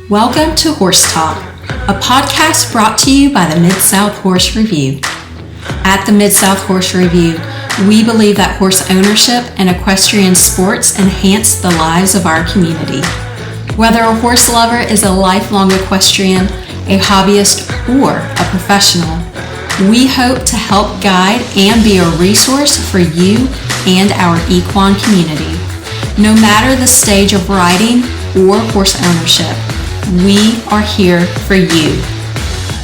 Welcome to Horse Talk, a podcast brought to you by the Mid-South Horse Review. At the Mid-South Horse Review, we believe that horse ownership and equestrian sports enhance the lives of our community. Whether a horse lover is a lifelong equestrian, a hobbyist, or a professional, we hope to help guide and be a resource for you and our equine community. No matter the stage of riding or horse ownership, we are here for you.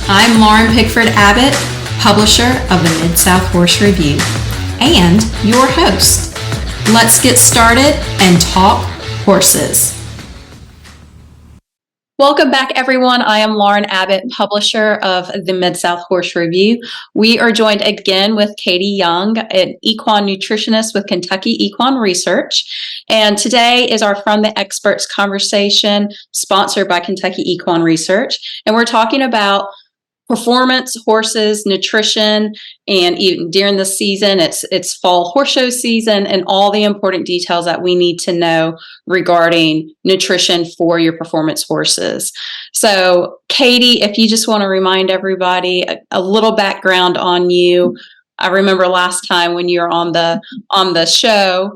I'm Lauren Pickford Abbott, publisher of the Mid-South Horse Review, and your host. Let's get started and talk horses. Welcome back, everyone. I am Lauren Abbott, publisher of the Mid-South Horse Review. We are joined again with Katie Young, an equine nutritionist with Kentucky Equine Research. And today is our From the Experts conversation, sponsored by Kentucky Equine Research. And we're talking about performance, horses, nutrition, and even during the season, it's fall horse show season, and all the important details that we need to know regarding nutrition for your performance horses. So, Katie, if you just want to remind everybody a little background on you. I remember last time when you were on the show,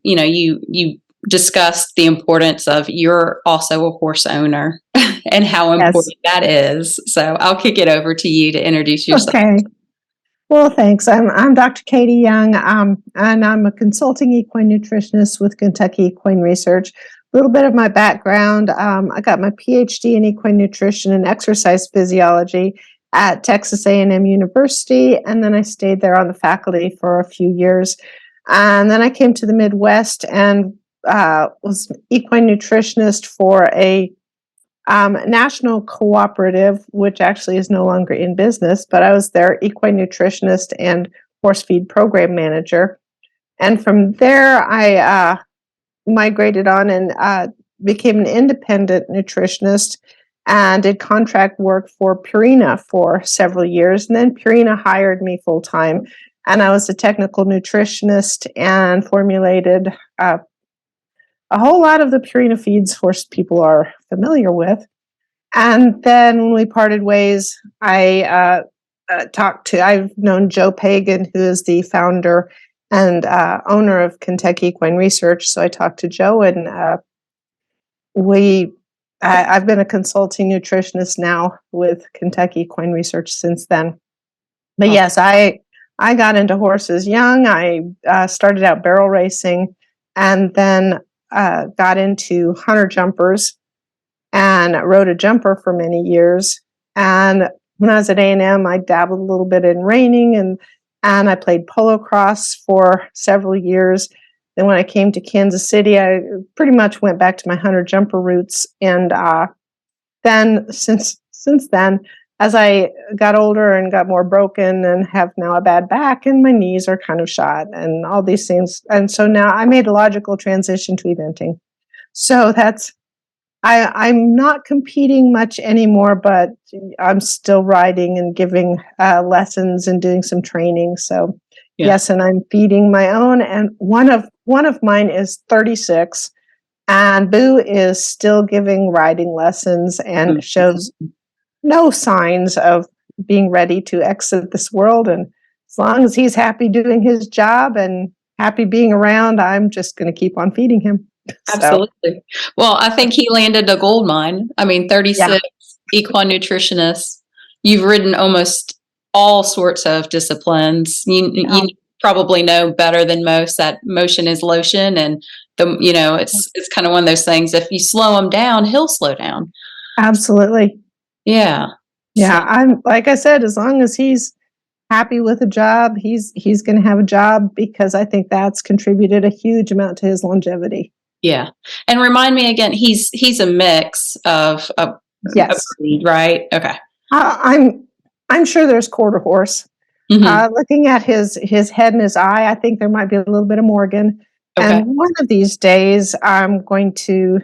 you discussed the importance of you're also a horse owner and how important that is. So I'll kick it over to you to introduce yourself. Okay. Well, thanks. I'm Dr. Katie Young, and I'm a consulting equine nutritionist with Kentucky Equine Research. A little bit of my background, I got my Ph.D. in equine nutrition and exercise physiology at Texas A&M University, and then I stayed there on the faculty for a few years. And then I came to the Midwest and was equine nutritionist for a national cooperative, which actually is no longer in business, but I was their equine nutritionist and horse feed program manager. And from there, I migrated on and became an independent nutritionist and did contract work for Purina for several years. And then Purina hired me full time, and I was a technical nutritionist and formulated a whole lot of the Purina feeds horse people are familiar with. And then when we parted ways, I've known Joe Pagan, who is the founder and owner of Kentucky Equine Research. So I talked to Joe, and I've been a consulting nutritionist now with Kentucky Equine Research since then. But yes, I got into horses young. I started out barrel racing, and then got into hunter jumpers and rode a jumper for many years. And when I was at A&M, I dabbled a little bit in reining, and I played polo cross for several years. Then when I came to Kansas City, I pretty much went back to my hunter jumper roots. And then since then, as I got older and got more broken and have now a bad back and my knees are kind of shot and all these things. And so now I made a logical transition to eventing. So I'm not competing much anymore, but I'm still riding and giving lessons and doing some training. So yes, and I'm feeding my own. And one of mine is 36, and Boo is still giving riding lessons and shows no signs of being ready to exit this world. And as long as he's happy doing his job and happy being around, I'm just going to keep on feeding him. Absolutely. Well, I think he landed a gold mine. I mean, 36 equine nutritionists. You've ridden almost all sorts of disciplines. You probably know better than most that motion is lotion, and it's kind of one of those things. If you slow him down, he'll slow down. Absolutely. Yeah. I'm like I said, as long as he's happy with a job, he's going to have a job, because I think that's contributed a huge amount to his longevity. Yeah. And remind me again, he's a mix of a breed, right? Okay. I'm sure there's quarter horse. Mm-hmm. Looking at his head and his eye, I think there might be a little bit of Morgan. Okay. And one of these days, I'm going to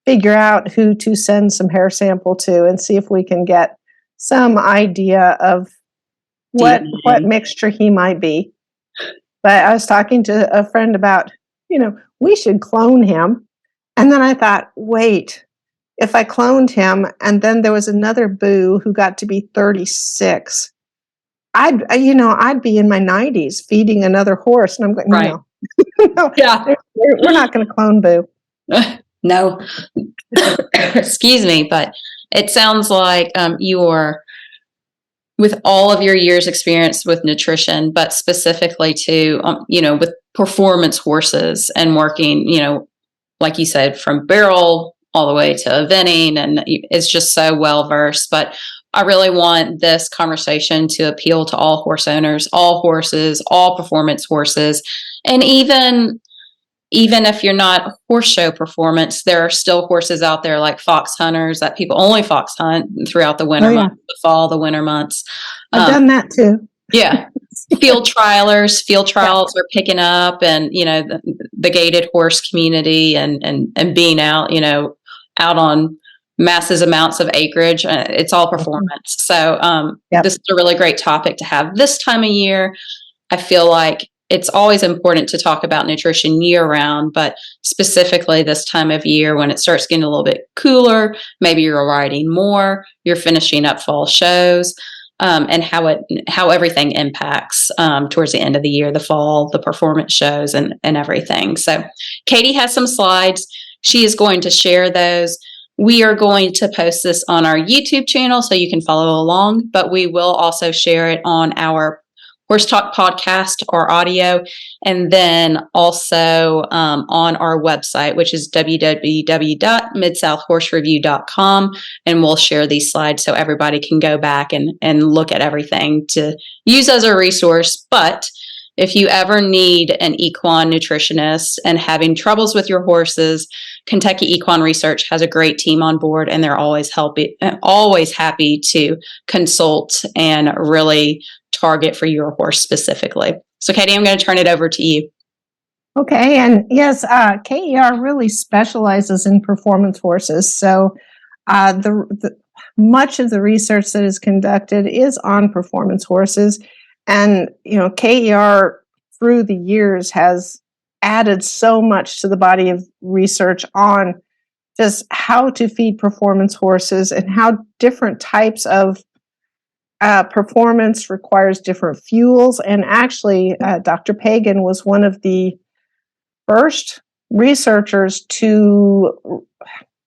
figure out who to send some hair sample to and see if we can get some idea of what mixture he might be. But I was talking to a friend about, we should clone him. And then I thought, wait, if I cloned him and then there was another boo who got to be 36, I'd be in my 90s feeding another horse. And I'm going, Right. no, Yeah. we're not going to clone boo. No. Excuse me, but it sounds like you're, with all of your years experience with nutrition, but specifically to, with performance horses and working, like you said, from barrel all the way to eventing, and it's just so well versed. But I really want this conversation to appeal to all horse owners, all horses, all performance horses. And even if you're not horse show performance, there are still horses out there like fox hunters that people only fox hunt throughout the winter months, the fall, the winter months. I've done that too. Yeah. Field trials are picking up, and, the gaited horse community and being out, out on massive amounts of acreage. It's all performance. So this is a really great topic to have this time of year. I feel like it's always important to talk about nutrition year round, but specifically this time of year when it starts getting a little bit cooler, maybe you're riding more, you're finishing up fall shows, and how everything impacts towards the end of the year, the fall, the performance shows, and everything. So Katie has some slides. She is going to share those. We are going to post this on our YouTube channel so you can follow along, but we will also share it on our Horse Talk podcast or audio, and then also on our website, which is www.midsouthhorsereview.com, and we'll share these slides so everybody can go back and look at everything to use as a resource. But if you ever need an equine nutritionist and having troubles with your horses, Kentucky Equine Research has a great team on board, and they're always happy to consult and really target for your horse specifically. So Katie, I'm going to turn it over to you. Okay. And yes, KER really specializes in performance horses. So much of the research that is conducted is on performance horses. And, KER through the years has added so much to the body of research on just how to feed performance horses and how different types of performance requires different fuels. And actually, Dr. Pagan was one of the first researchers to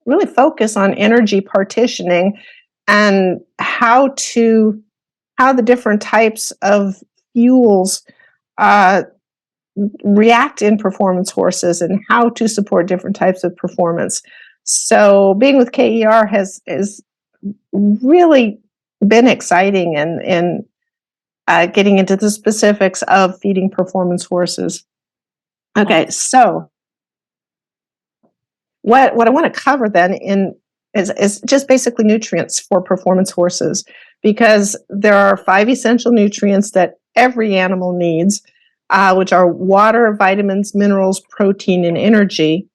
really focus on energy partitioning and how the different types of fuels react in performance horses and how to support different types of performance. So being with KER has really been exciting and getting into the specifics of feeding performance horses. Okay, so what I want to cover then is just basically nutrients for performance horses, because there are 5 essential nutrients that every animal needs, which are water, vitamins, minerals, protein, and energy.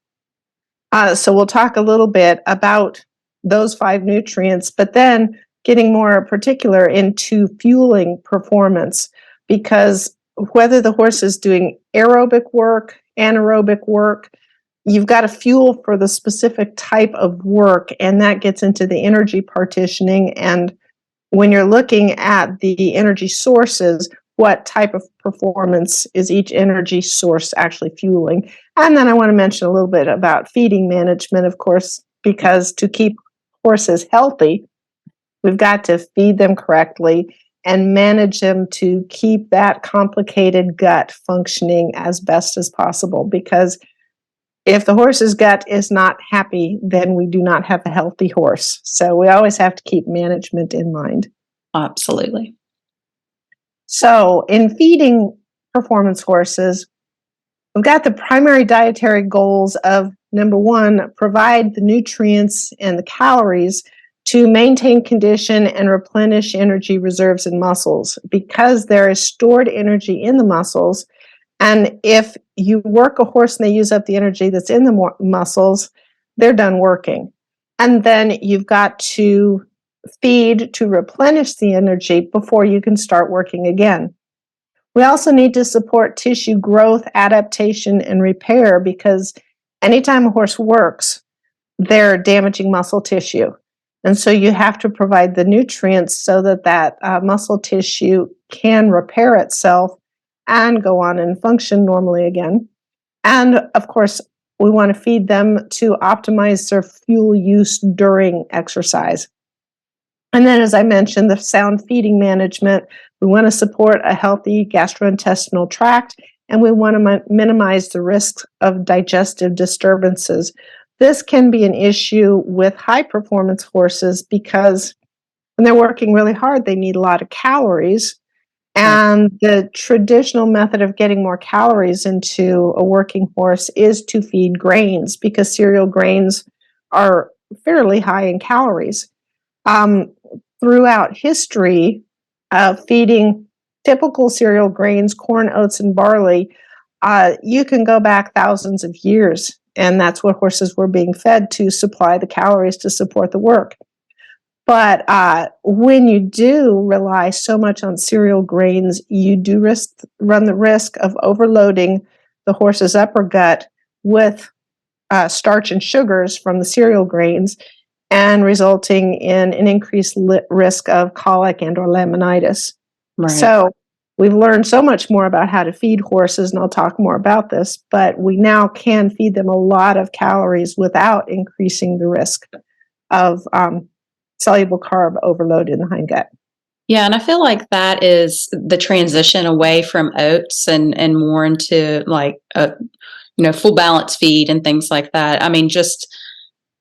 So we'll talk a little bit about those 5 nutrients, but then getting more particular into fueling performance, because whether the horse is doing aerobic work, anaerobic work, you've got to fuel for the specific type of work, and that gets into the energy partitioning. And when you're looking at the energy sources, what type of performance is each energy source actually fueling? And then I want to mention a little bit about feeding management, of course, because to keep horses healthy, we've got to feed them correctly and manage them to keep that complicated gut functioning as best as possible. Because if the horse's gut is not happy, then we do not have a healthy horse. So we always have to keep management in mind. Absolutely. So in feeding performance horses, we've got the primary dietary goals of, number 1, provide the nutrients and the calories to maintain condition and replenish energy reserves in muscles, because there is stored energy in the muscles. And if you work a horse and they use up the energy that's in the muscles, they're done working. And then you've got to feed to replenish the energy before you can start working again. We also need to support tissue growth, adaptation, and repair, because anytime a horse works, they're damaging muscle tissue. And so you have to provide the nutrients so that muscle tissue can repair itself and go on and function normally again. And of course, we want to feed them to optimize their fuel use during exercise. And then, as I mentioned, the sound feeding management, we want to support a healthy gastrointestinal tract, and we want to minimize the risk of digestive disturbances. This can be an issue with high-performance horses because when they're working really hard, they need a lot of calories. And the traditional method of getting more calories into a working horse is to feed grains, because cereal grains are fairly high in calories. Throughout history, feeding typical cereal grains, corn, oats, and barley, you can go back thousands of years, and that's what horses were being fed to supply the calories to support the work. But when you do rely so much on cereal grains, you do run the risk of overloading the horse's upper gut with starch and sugars from the cereal grains, and resulting in an increased risk of colic and or laminitis. Right. So we've learned so much more about how to feed horses, and I'll talk more about this, but we now can feed them a lot of calories without increasing the risk of soluble carb overload in the hindgut. Yeah, and I feel like that is the transition away from oats and more into like a full balance feed and things like that. I mean, just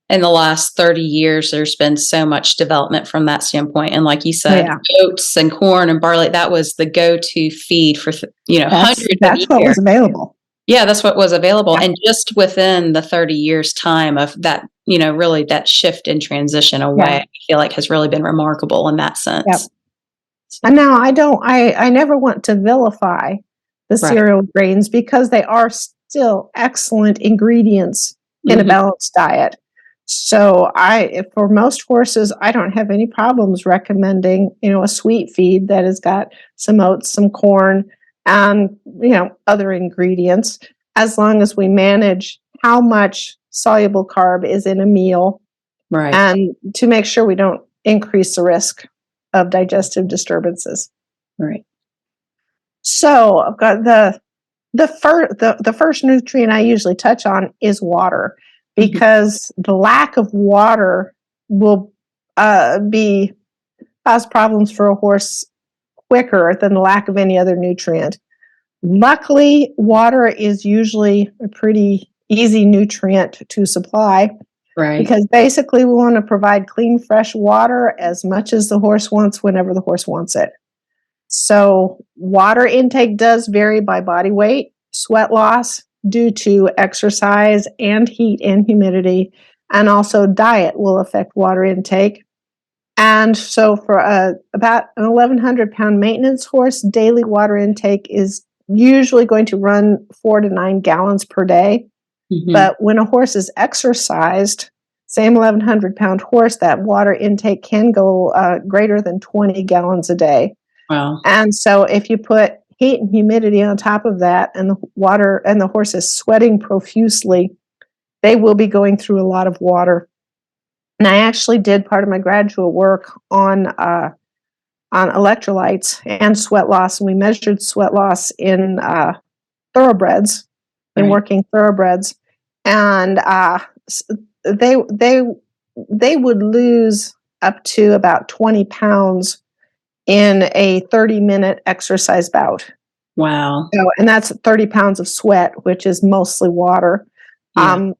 in the last 30 years, there's been so much development from that standpoint. And like you said, oats and corn and barley, that was the go-to feed for hundreds of years. That's what was available. Yeah, that's what was available. Yeah. And just within the 30 years time of that, really that shift and transition away, I feel like has really been remarkable in that sense. Yep. And now I never want to vilify the cereal grains, because they are still excellent ingredients in a balanced diet. So for most horses, I don't have any problems recommending, a sweet feed that has got some oats, some corn, and, other ingredients, as long as we manage how much soluble carb is in a meal, and to make sure we don't increase the risk of digestive disturbances. Right. So I've got the first nutrient I usually touch on is water, because the lack of water will cause problems for a horse quicker than the lack of any other nutrient. Luckily, water is usually a pretty easy nutrient to supply, because basically we want to provide clean, fresh water as much as the horse wants whenever the horse wants it. So water intake does vary by body weight, sweat loss due to exercise and heat and humidity, and also diet will affect water intake. And so for about an 1,100 pound maintenance horse, daily water intake is usually going to run 4 to 9 gallons per day. But when a horse is exercised, same 1,100 pound horse, that water intake can go greater than 20 gallons a day. Wow. And so if you put heat and humidity on top of that, and the horse is sweating profusely, they will be going through a lot of water. And I actually did part of my graduate work on electrolytes and sweat loss, and we measured sweat loss in thoroughbreds, in working thoroughbreds, and they would lose up to about 20 pounds in a 30-minute exercise bout. Wow. And that's 30 pounds of sweat, which is mostly water. Yeah.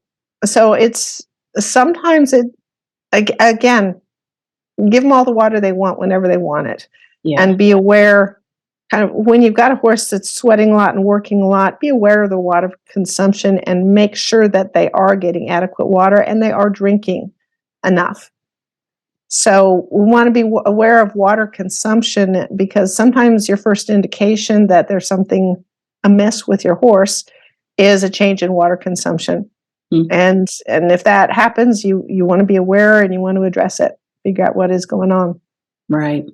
So it's sometimes again, give them all the water they want whenever they want it. Yeah. And be aware, kind of when you've got a horse that's sweating a lot and working a lot, be aware of the water consumption and make sure that they are getting adequate water and they are drinking enough. So we want to be aware of water consumption, because sometimes your first indication that there's something amiss with your horse is a change in water consumption. And if that happens, you want to be aware and you want to address it, figure out what is going on. Right.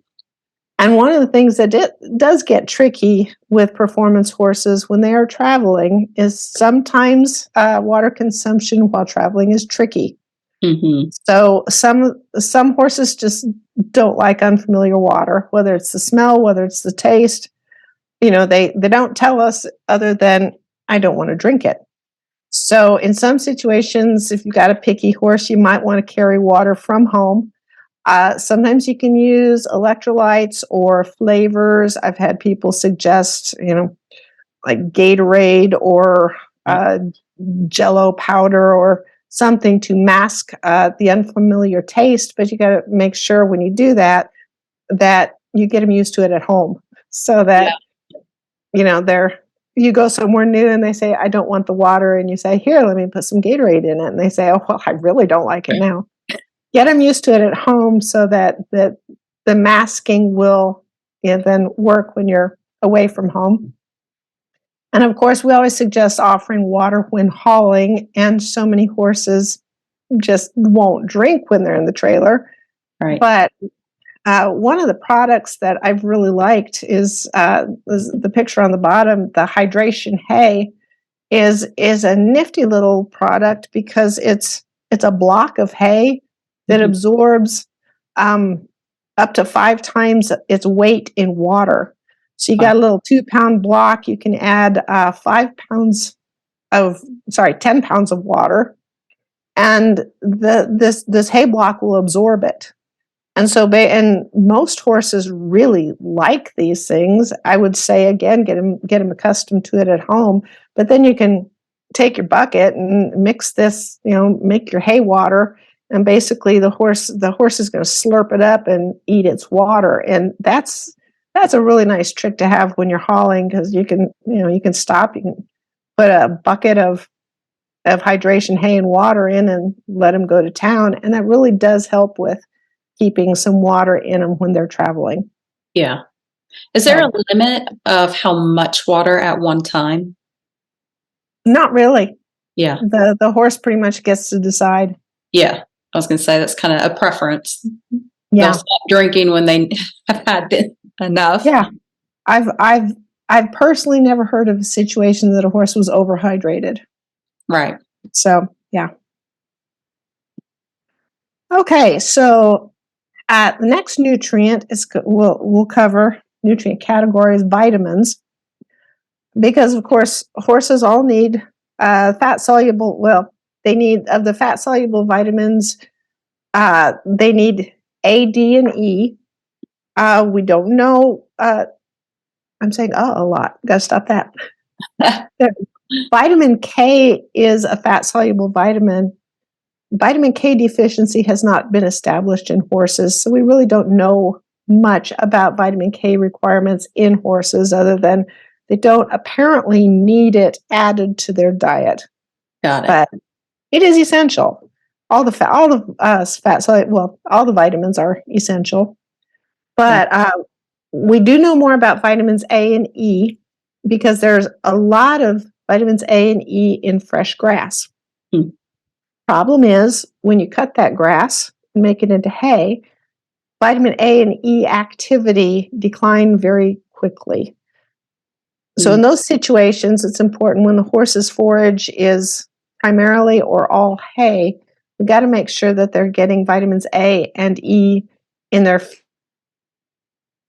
And one of the things that does get tricky with performance horses when they are traveling is sometimes water consumption while traveling is tricky. Mm-hmm. So some horses just don't like unfamiliar water, whether it's the smell, whether it's the taste. They don't tell us other than, I don't want to drink it. So in some situations, if you've got a picky horse, you might want to carry water from home. Sometimes you can use electrolytes or flavors. I've had people suggest, like Gatorade or Jello powder or something to mask the unfamiliar taste. But you got to make sure when you do that you get them used to it at home, so that you go somewhere new and they say, I don't want the water, and you say, here, let me put some Gatorade in it, and they say, oh well, I really don't like it now. Get them used to it at home so that the masking will then work when you're away from home. And of course, we always suggest offering water when hauling, and so many horses just won't drink when they're in the trailer. Right. But one of the products that I've really liked is the picture on the bottom. The hydration hay is a nifty little product because it's a block of hay that absorbs up to 5 times its weight in water. So you got a little 2-pound block. You can add 10 pounds of water, and this hay block will absorb it. And so, and most horses really like these things. I would say, again, get them accustomed to it at home. But then you can take your bucket and mix this, make your hay water, and basically the horse is going to slurp it up and eat its water. And that's a really nice trick to have when you're hauling, because you can stop, you can put a bucket of hydration hay and water in and let them go to town, and that really does help with keeping some water in them when they're traveling. Yeah. Is there a limit of how much water at one time? Not really. Yeah. The horse pretty much gets to decide. Yeah. I was going to say that's kind of a preference. Yeah. They'll stop drinking when they have had enough. Yeah. I've personally never heard of a situation that a horse was overhydrated. Right. So, yeah. Okay, so the next nutrient is we'll cover nutrient categories, vitamins, because of course horses all need fat soluble. Well, they need, of the fat soluble vitamins, they need A, D, and E. We don't know. I'm saying a lot. Got to stop that. Vitamin K is a fat soluble vitamin. Vitamin K deficiency has not been established in horses, so we really don't know much about vitamin K requirements in horses, other than they don't apparently need it added to their diet. Got it. But it is essential. All the vitamins are essential. But we do know more about vitamins A and E, because there's a lot of vitamins A and E in fresh grass. Problem is, when you cut that grass and make it into hay, vitamin A and E activity decline very quickly. So in those situations, it's important, when the horse's forage is primarily or all hay, we've got to make sure that they're getting vitamins A and E in their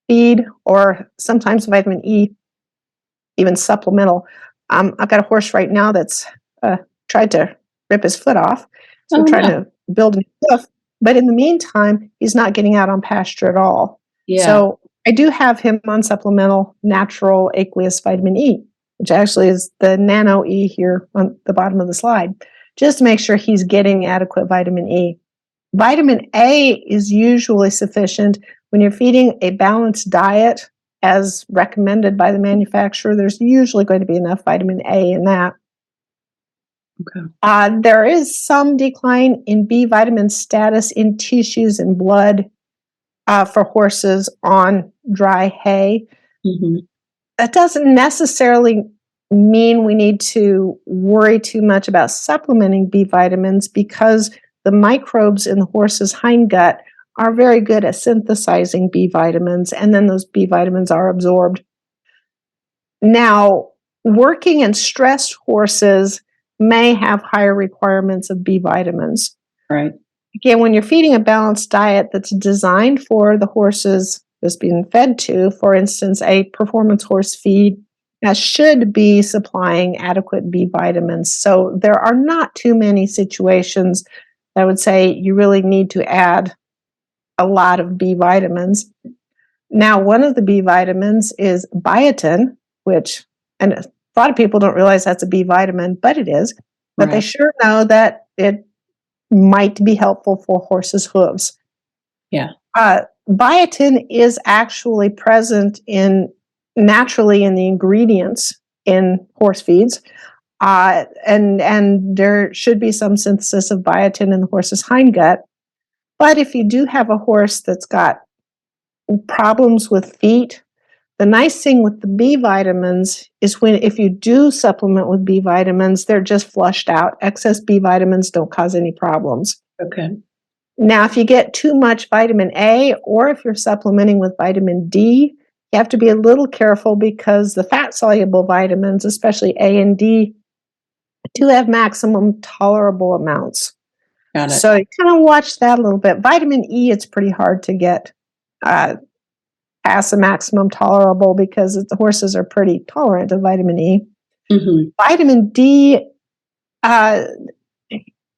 feed, or sometimes vitamin E, even supplemental. I've got a horse right now that's tried to rip his foot off. So I'm trying to build a new hoof. But in the meantime, he's not getting out on pasture at all. Yeah. So I do have him on supplemental natural aqueous vitamin E, which actually is the nano E here on the bottom of the slide, just to make sure he's getting adequate vitamin E. Vitamin A is usually sufficient when you're feeding a balanced diet as recommended by the manufacturer. There's usually going to be enough vitamin A in that. Okay. There is some decline in B vitamin status in tissues and blood for horses on dry hay. Mm-hmm. That doesn't necessarily mean we need to worry too much about supplementing B vitamins, because the microbes in the horse's hindgut are very good at synthesizing B vitamins, and then those B vitamins are absorbed. Now, working and stressed horses may have higher requirements of B vitamins. Right. again, when you're feeding a balanced diet that's designed for the horses that's being fed to, for instance, a performance horse feed should be supplying adequate B vitamins. So there are not too many situations that I would say you really need to add a lot of B vitamins. Now, one of the B vitamins is biotin, and a lot of people don't realize that's a B vitamin, but it is. But they sure know that it might be helpful for horses' hooves. Yeah. Biotin is actually present naturally in the ingredients in horse feeds. And there should be some synthesis of biotin in the horse's hindgut. But if you do have a horse that's got problems with feet, the nice thing with the B vitamins is if you do supplement with B vitamins, they're just flushed out. Excess B vitamins don't cause any problems. Okay. Now, if you get too much vitamin A, or if you're supplementing with vitamin D, you have to be a little careful because the fat-soluble vitamins, especially A and D, do have maximum tolerable amounts. Got it. So you kind of watch that a little bit. Vitamin E, it's pretty hard to get past the maximum tolerable because the horses are pretty tolerant of vitamin E. Mm-hmm. Vitamin D,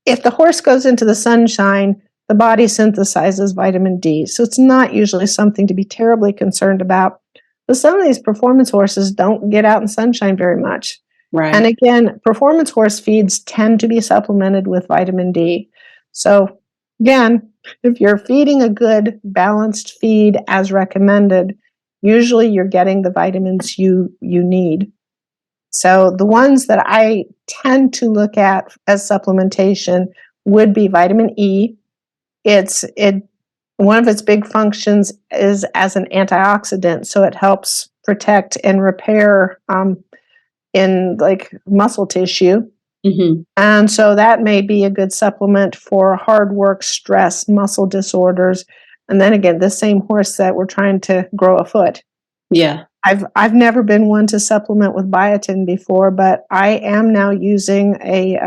if the horse goes into the sunshine, the body synthesizes vitamin D. So it's not usually something to be terribly concerned about. But some of these performance horses don't get out in sunshine very much. Right. And again, performance horse feeds tend to be supplemented with vitamin D. So again, if you're feeding a good balanced feed as recommended, usually you're getting the vitamins you need. So the ones that I tend to look at as supplementation would be vitamin E. One of its big functions is as an antioxidant, so it helps protect and repair in like muscle tissue. Mm-hmm. And so that may be a good supplement for hard work, stress, muscle disorders. And then again, the same horse that we're trying to grow a foot. Yeah. I've never been one to supplement with biotin before, but I am now using a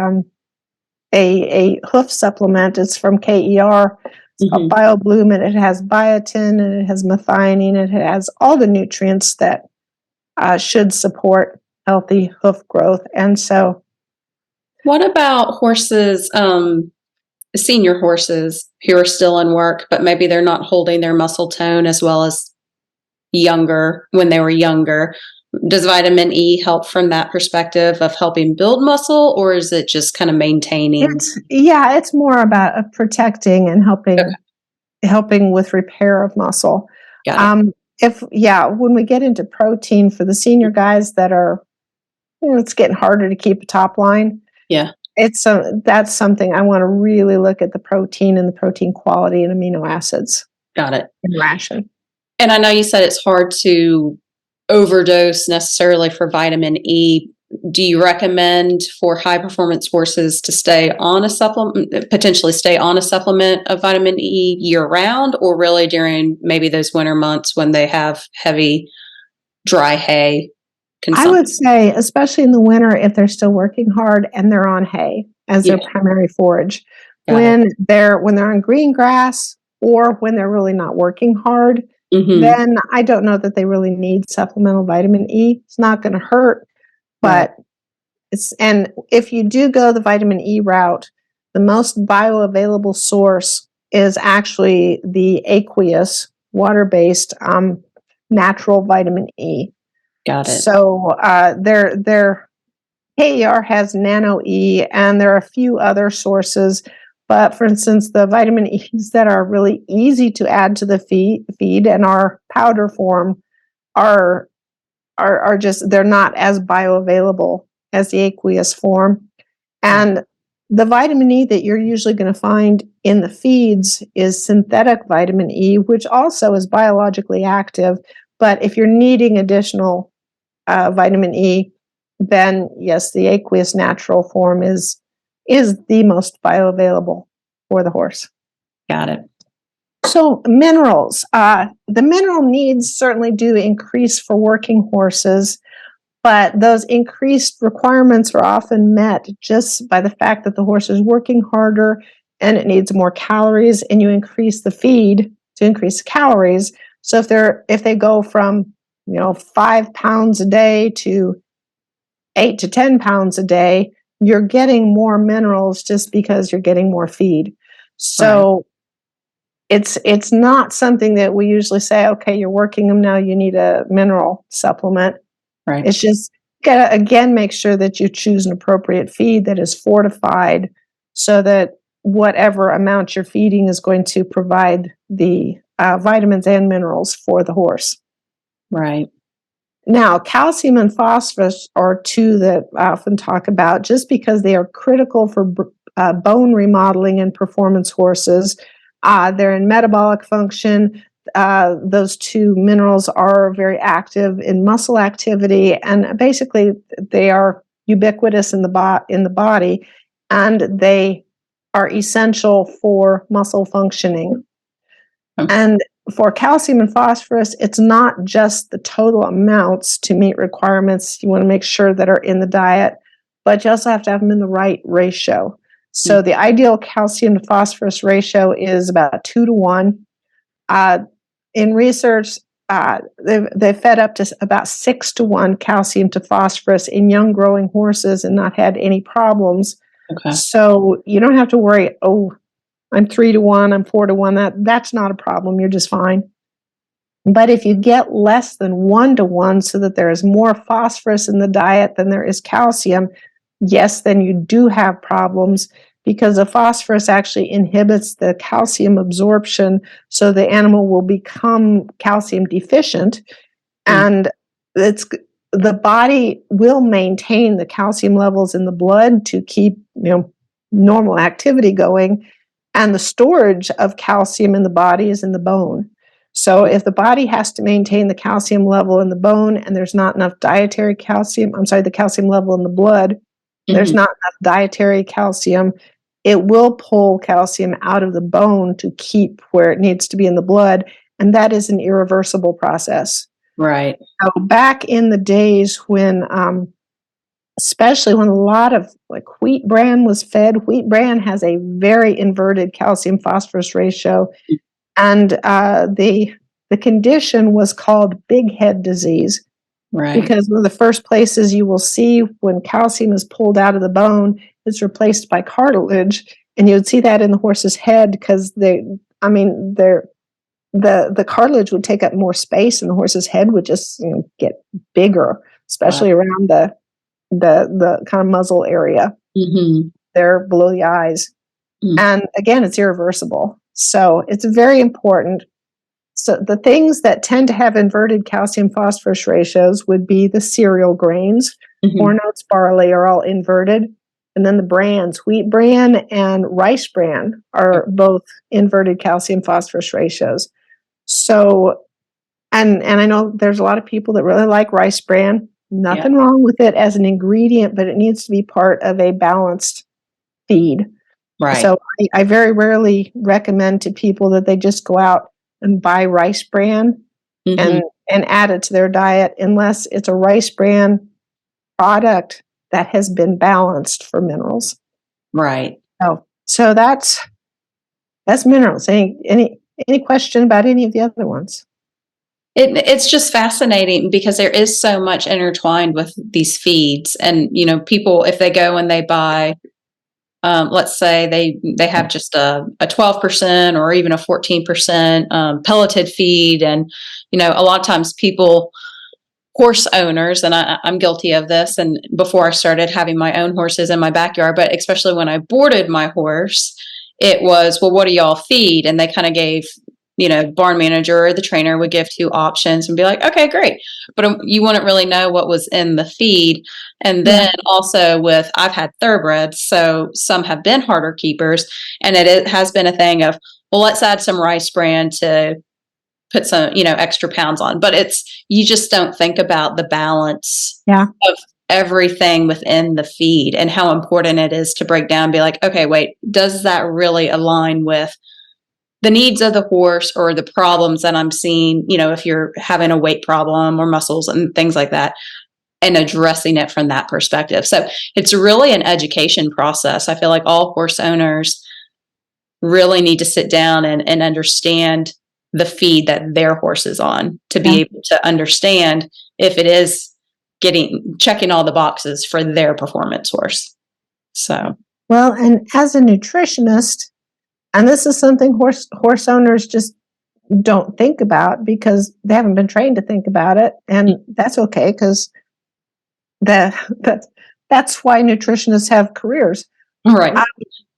hoof supplement. It's from KER. It's called BioBloom, and it has biotin, and it has methionine, and it has all the nutrients that should support healthy hoof growth. And so, what about horses, senior horses who are still in work, but maybe they're not holding their muscle tone as well as when they were younger? Does vitamin E help from that perspective of helping build muscle, or is it just kind of maintaining? It's more about protecting and helping with repair of muscle. Got it. When we get into protein for the senior guys that are, it's getting harder to keep a top line. Yeah. That's something I want to really look at, the protein and the protein quality and amino acids. Got it. In ration. And I know you said it's hard to overdose necessarily for vitamin E. Do you recommend for high performance horses to potentially stay on a supplement of vitamin E year round, or really during maybe those winter months when they have heavy dry hay consumption? I would say, especially in the winter, if they're still working hard and they're on hay as their primary forage, when they're on green grass or when they're really not working hard, then I don't know that they really need supplemental vitamin E. It's not going to hurt, but and if you do go the vitamin E route, the most bioavailable source is actually the aqueous water-based natural vitamin E. Got it. So their KER has nano E, and there are a few other sources. But for instance, the vitamin E's that are really easy to add to the feed and are powder form are just, they're not as bioavailable as the aqueous form. And the vitamin E that you're usually going to find in the feeds is synthetic vitamin E, which also is biologically active. But if you're needing additional vitamin E, then yes, the aqueous natural form is the most bioavailable for the horse. Got it. So minerals, the mineral needs certainly do increase for working horses, but those increased requirements are often met just by the fact that the horse is working harder and it needs more calories, and you increase the feed to increase the calories. So if they go from 5 pounds a day to 8 to 10 pounds a day, you're getting more minerals just because you're getting more feed. So it's not something that we usually say, okay, you're working them now, you need a mineral supplement. Right. It's just gotta, again, make sure that you choose an appropriate feed that is fortified so that whatever amount you're feeding is going to provide the vitamins and minerals for the horse. Right. Now, calcium and phosphorus are two that I often talk about just because they are critical for bone remodeling in performance horses. They're in metabolic function. Those two minerals are very active in muscle activity, and basically they are ubiquitous in the body, and they are essential for muscle functioning. Okay. And for calcium and phosphorus, it's not just the total amounts to meet requirements you want to make sure that are in the diet, but you also have to have them in the right ratio. So the ideal calcium to phosphorus ratio is about 2 to 1. In research, they've fed up to about 6 to 1 calcium to phosphorus in young growing horses and not had any problems. Okay. So you don't have to worry, oh, I'm 3 to 1, I'm 4 to 1. That's not a problem. You're just fine. But if you get less than 1 to 1, so that there is more phosphorus in the diet than there is calcium, yes, then you do have problems, because the phosphorus actually inhibits the calcium absorption, so the animal will become calcium deficient, and the body will maintain the calcium levels in the blood to keep normal activity going, and the storage of calcium in the body is in the bone. So if the body has to maintain the calcium level in the bone and there's not enough the calcium level in the blood, there's not enough dietary calcium, it will pull calcium out of the bone to keep where it needs to be in the blood, and that is an irreversible process. Right. So back in the days when, especially when a lot of wheat bran was fed, wheat bran has a very inverted calcium phosphorus ratio, and the condition was called big head disease. Right. Because one of the first places you will see when calcium is pulled out of the bone is replaced by cartilage, and you would see that in the horse's head because the cartilage would take up more space, and the horse's head would just get bigger, especially around the kind of muzzle area, there below the eyes. And again, it's irreversible. So it's very important. So the things that tend to have inverted calcium phosphorus ratios would be the cereal grains. Corn, oats, barley are all inverted. And then the brands, wheat bran and rice bran, are both inverted calcium phosphorus ratios. So, and I know there's a lot of people that really like rice bran. Nothing wrong with it as an ingredient, but it needs to be part of a balanced feed. Right. So I very rarely recommend to people that they just go out and buy rice bran and add it to their diet unless it's a rice bran product that has been balanced for minerals. Right. So that's minerals. Any question about any of the other ones? It's just fascinating because there is so much intertwined with these feeds, and people, if they go and they buy, let's say they have just a 12% or even a 14% pelleted feed, and a lot of times horse owners, and I'm guilty of this, and before I started having my own horses in my backyard, but especially when I boarded my horse, it was, well, what do y'all feed? And they kind of gave, barn manager or the trainer would give 2 options and be like, okay, great. But you wouldn't really know what was in the feed. And then also I've had thoroughbreds, so some have been harder keepers, and it has been a thing of, well, let's add some rice bran to put some, extra pounds on. But you just don't think about the balance of everything within the feed and how important it is to break down and be like, okay, wait, does that really align with the needs of the horse or the problems that I'm seeing, if you're having a weight problem or muscles and things like that, and addressing it from that perspective. So it's really an education process. I feel like all horse owners really need to sit down and understand the feed that their horse is on to be able to understand if it is checking all the boxes for their performance horse. So, well, and as a nutritionist, and this is something horse owners just don't think about because they haven't been trained to think about it, and that's okay because that's why nutritionists have careers. right.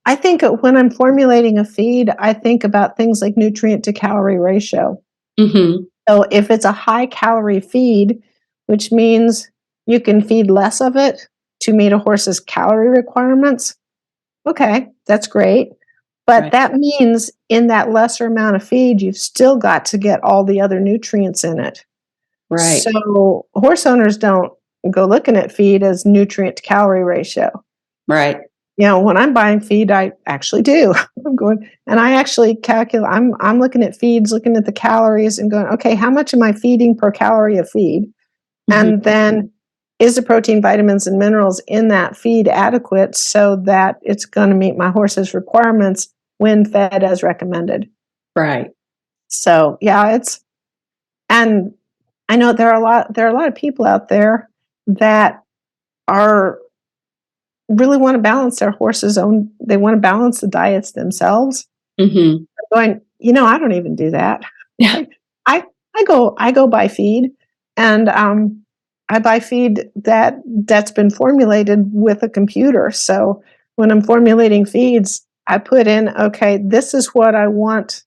I think when I'm formulating a feed, I think about things like nutrient to calorie ratio. Mm-hmm. So if it's a high calorie feed, which means you can feed less of it to meet a horse's calorie requirements, okay, that's great. But that means in that lesser amount of feed, you've still got to get all the other nutrients in it. Right. So horse owners don't go looking at feed as nutrient to calorie ratio. Right. When I'm buying feed, I actually do. I'm going, and I actually calculate. I'm looking at feeds, looking at the calories, and going, okay, how much am I feeding per calorie of feed? Mm-hmm. And then, is the protein, vitamins, and minerals in that feed adequate so that it's going to meet my horse's requirements when fed as recommended? Right. So and I know there are a lot of people out there that really want to balance their horse's own. They want to balance the diets themselves. Mm-hmm. Going, I don't even do that. Yeah. I go buy feed, and I buy feed that's been formulated with a computer. So when I'm formulating feeds, I put in, okay, this is what I want.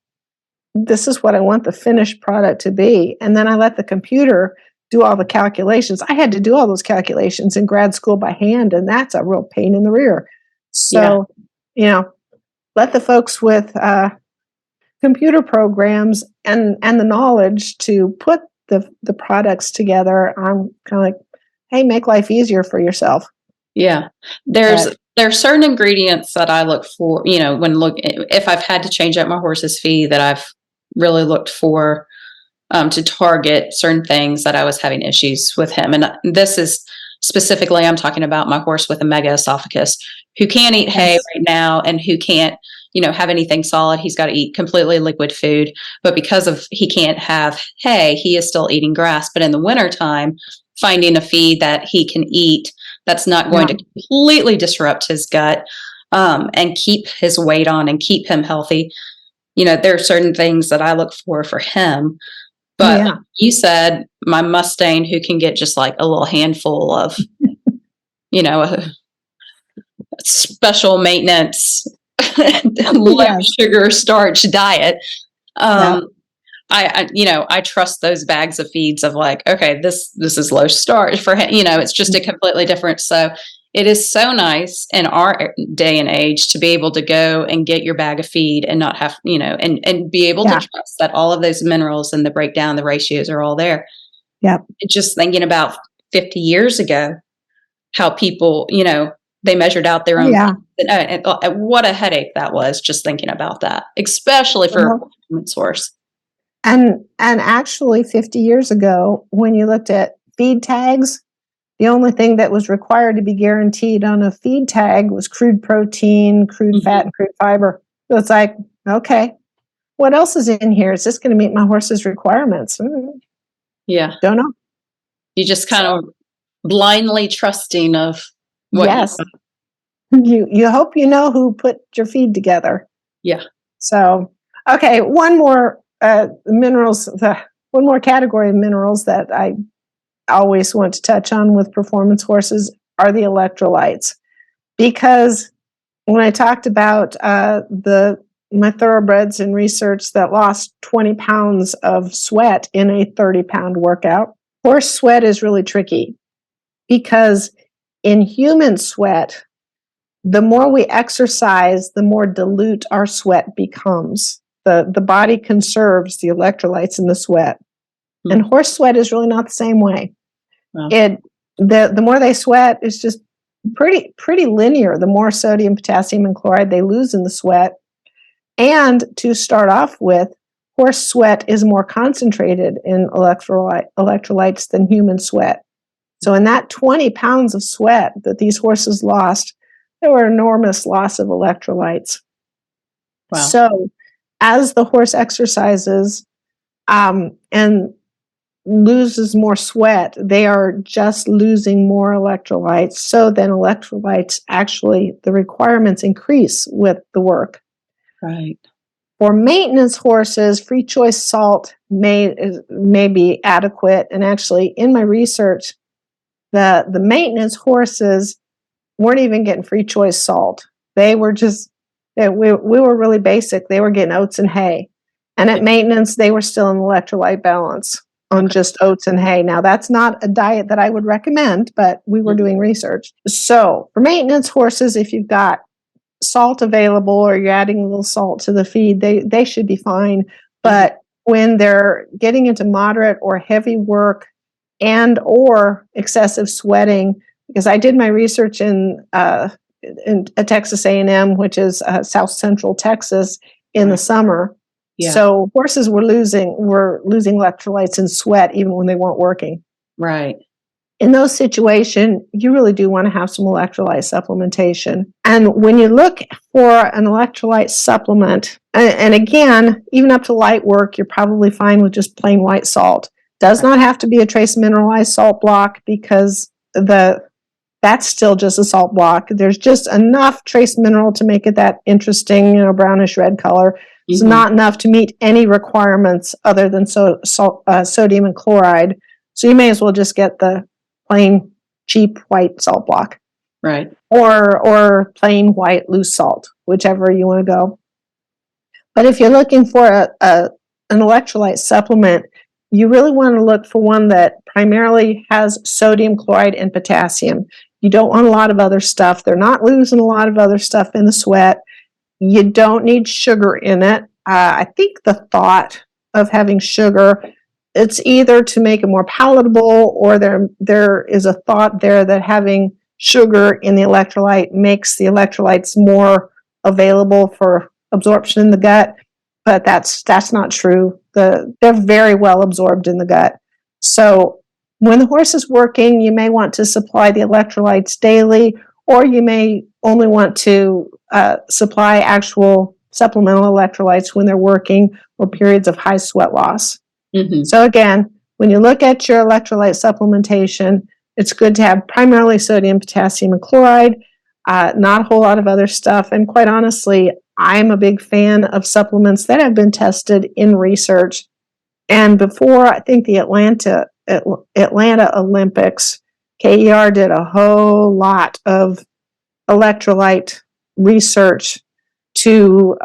This is what I want the finished product to be, and then I let the computer do all the calculations. I had to do all those calculations in grad school by hand, and that's a real pain in the rear. So, let the folks with computer programs and the knowledge to put the products together. I'm kind of like, hey, make life easier for yourself. Yeah, there's certain ingredients that I look for. If I've had to change up my horse's feed, that I've really looked for. To target certain things that I was having issues with him. And this is specifically, I'm talking about my horse with a mega esophagus who can't eat hay right now and who can't, have anything solid. He's got to eat completely liquid food. But because he can't have hay, he is still eating grass. But in the wintertime, finding a feed that he can eat that's not going to completely disrupt his gut and keep his weight on and keep him healthy. There are certain things that I look for him. But like you said, my Mustang, who can get just like a little handful of, a special maintenance, low sugar starch diet. I trust those bags of feeds of like, okay, this is low starch for him. It's just a completely different. So it is so nice in our day and age to be able to go and get your bag of feed and not have, and be able to trust that all of those minerals and the breakdown, the ratios are all there. Yeah. Just thinking about 50 years ago, how people, they measured out their own. And what a headache that was, just thinking about that, especially for a performance horse. And actually 50 years ago, when you looked at feed tags, the only thing that was required to be guaranteed on a feed tag was crude protein, crude fat, and crude fiber. So it's like, okay, what else is in here? Is this going to meet my horse's requirements? Yeah. Don't know. You just kind of blindly trusting of what. Yes. You hope you know who put your feed together. Yeah. So, okay, one more minerals, one more category of minerals that I always want to touch on with performance horses are the electrolytes. Because when I talked about my thoroughbreds in research that lost 20 pounds of sweat in a 30-pound workout, horse sweat is really tricky because in human sweat, the more we exercise, the more dilute our sweat becomes. The body conserves the electrolytes in the sweat. And horse sweat is really not the same way. Wow. The more they sweat, it's just pretty linear. The more sodium, potassium, and chloride they lose in the sweat. And to start off with, horse sweat is more concentrated in electrolytes than human sweat. So in that 20 pounds of sweat that these horses lost, there were enormous loss of electrolytes. Wow. So as the horse exercises and loses more sweat, they are just losing more electrolytes. So then electrolytes, actually, the requirements increase with the work. Right. For maintenance horses, free choice salt may be adequate. And actually, in my research, the maintenance horses weren't even getting free choice salt. They were just, we were really basic. They were getting oats and hay. And at maintenance, they were still in electrolyte balance on just oats and hay. Now, that's not a diet that I would recommend, but we were doing research. So for maintenance horses, if you've got salt available or you're adding a little salt to the feed, they should be fine. But when they're getting into moderate or heavy work and or excessive sweating, because I did my research in Texas A&M, which is South Central Texas, in the summer. Yeah. So horses were losing electrolytes in sweat even when they weren't working. Right. In those situations, you really do want to have some electrolyte supplementation. And when you look for an electrolyte supplement, and again, even up to light work, you're probably fine with just plain white salt. Does not have to be a trace mineralized salt block, because that's still just a salt block. There's just enough trace mineral to make it that interesting, brownish red color. It's not enough to meet any requirements other than sodium and chloride. So you may as well just get the plain cheap white salt block. Right. Or plain white loose salt, whichever you want to go. But if you're looking for an electrolyte supplement, you really want to look for one that primarily has sodium, chloride, and potassium. You don't want a lot of other stuff. They're not losing a lot of other stuff in the sweat. You don't need sugar in it. I think the thought of having sugar, it's either to make it more palatable, or there is a thought there that having sugar in the electrolyte makes the electrolytes more available for absorption in the gut. But that's not true. They're very well absorbed in the gut. So when the horse is working, you may want to supply the electrolytes daily, or you may only want to supply actual supplemental electrolytes when they're working or periods of high sweat loss. So again, when you look at your electrolyte supplementation, it's good to have primarily sodium, potassium, and chloride, not a whole lot of other stuff. And quite honestly, I'm a big fan of supplements that have been tested in research. And before, I think the Atlanta Olympics, KER did a whole lot of electrolyte research to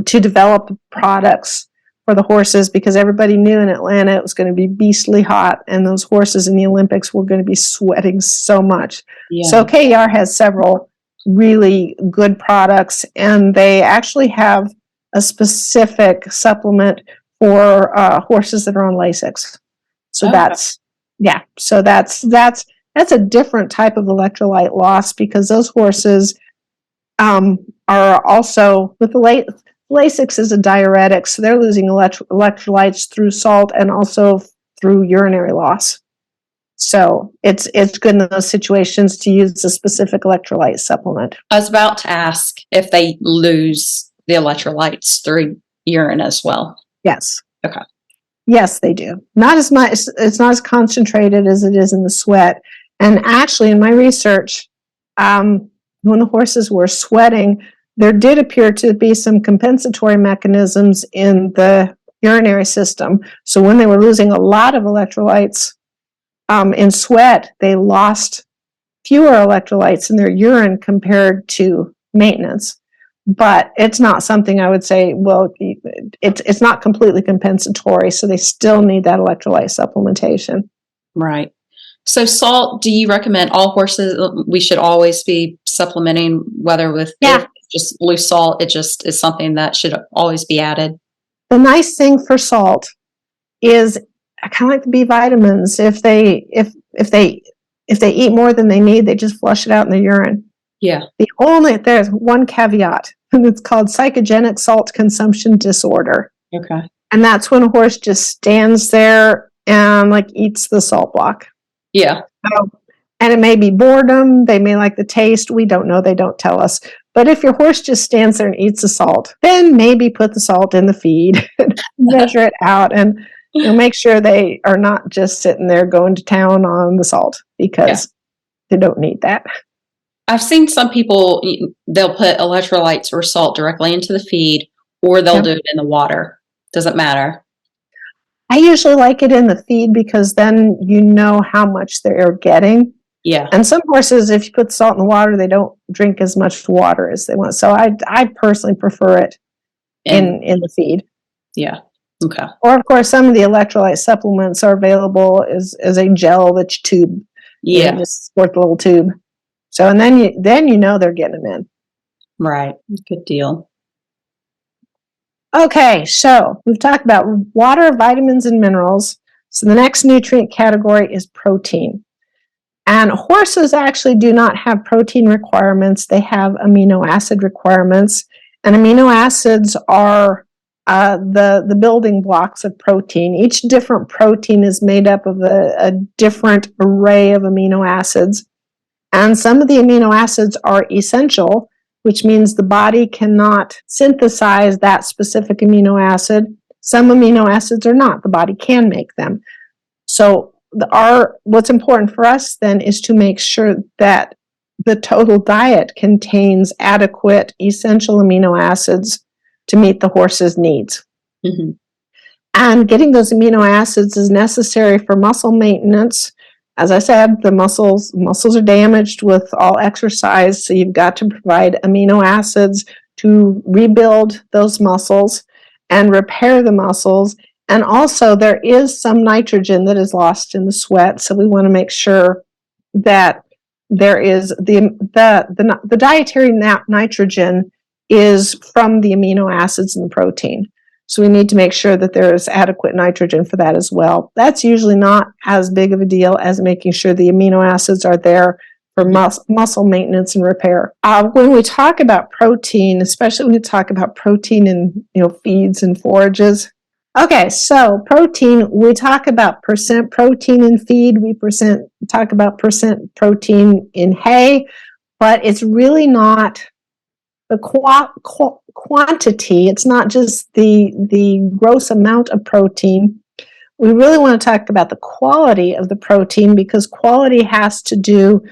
develop products for the horses, because everybody knew in Atlanta it was going to be beastly hot, and those horses in the Olympics were going to be sweating so much. Yeah. So KER has several really good products, and they actually have a specific supplement for horses that are on Lasix. So that's a different type of electrolyte loss, because those horses are also, with the Lasix is a diuretic, so they're losing electrolytes through salt and also through urinary loss. So it's good in those situations to use a specific electrolyte supplement. I was about to ask if they lose the electrolytes through urine as well. Yes. Okay. Yes, they do. Not as much. It's not as concentrated as it is in the sweat. And actually, in my research, when the horses were sweating, there did appear to be some compensatory mechanisms in the urinary system. So when they were losing a lot of electrolytes in sweat, they lost fewer electrolytes in their urine compared to maintenance. But it's not something I would say, well, it's not completely compensatory, so they still need that electrolyte supplementation. Right. So salt, do you recommend all horses, we should always be supplementing, whether with just loose salt, it just is something that should always be added? The nice thing for salt is kind of like the B vitamins. If they eat more than they need, they just flush it out in the urine. Yeah. There's one caveat, and it's called psychogenic salt consumption disorder. Okay. And that's when a horse just stands there and eats the salt block. Yeah. And it may be boredom. They may like the taste. We don't know. They don't tell us. But if your horse just stands there and eats the salt, then maybe put the salt in the feed, measure it out, and make sure they are not just sitting there going to town on the salt, because they don't need that. I've seen some people, they'll put electrolytes or salt directly into the feed, or they'll do it in the water. Doesn't matter. I usually like it in the feed because then you know how much they're getting. Yeah. And some horses, if you put salt in the water, they don't drink as much water as they want. So I personally prefer it in the feed. Yeah. Okay. Or, of course, some of the electrolyte supplements are available as a gel that you tube. Yeah. You just squirt the little tube. So, and then you know they're getting them in. Right. Good deal. Okay, so we've talked about water, vitamins, and minerals. So the next nutrient category is protein. And horses actually do not have protein requirements. They have amino acid requirements. And amino acids are the building blocks of protein. Each different protein is made up of a different array of amino acids. And some of the amino acids are essential, which means the body cannot synthesize that specific amino acid. Some amino acids are not. The body can make them. So what's important for us then is to make sure that the total diet contains adequate essential amino acids to meet the horse's needs. Mm-hmm. And getting those amino acids is necessary for muscle maintenance. As I said, the muscles are damaged with all exercise, so you've got to provide amino acids to rebuild those muscles and repair the muscles. And also, there is some nitrogen that is lost in the sweat, so we want to make sure that there is the dietary nitrogen is from the amino acids in the protein. So we need to make sure that there is adequate nitrogen for that as well. That's usually not as big of a deal as making sure the amino acids are there for muscle maintenance and repair. When we talk about protein, especially when we talk about protein in feeds and forages. Okay, so protein, we talk about percent protein in feed. We talk about percent protein in hay, but it's really not the quantity. It's not just the gross amount of protein. We really want to talk about the quality of the protein, because quality has to do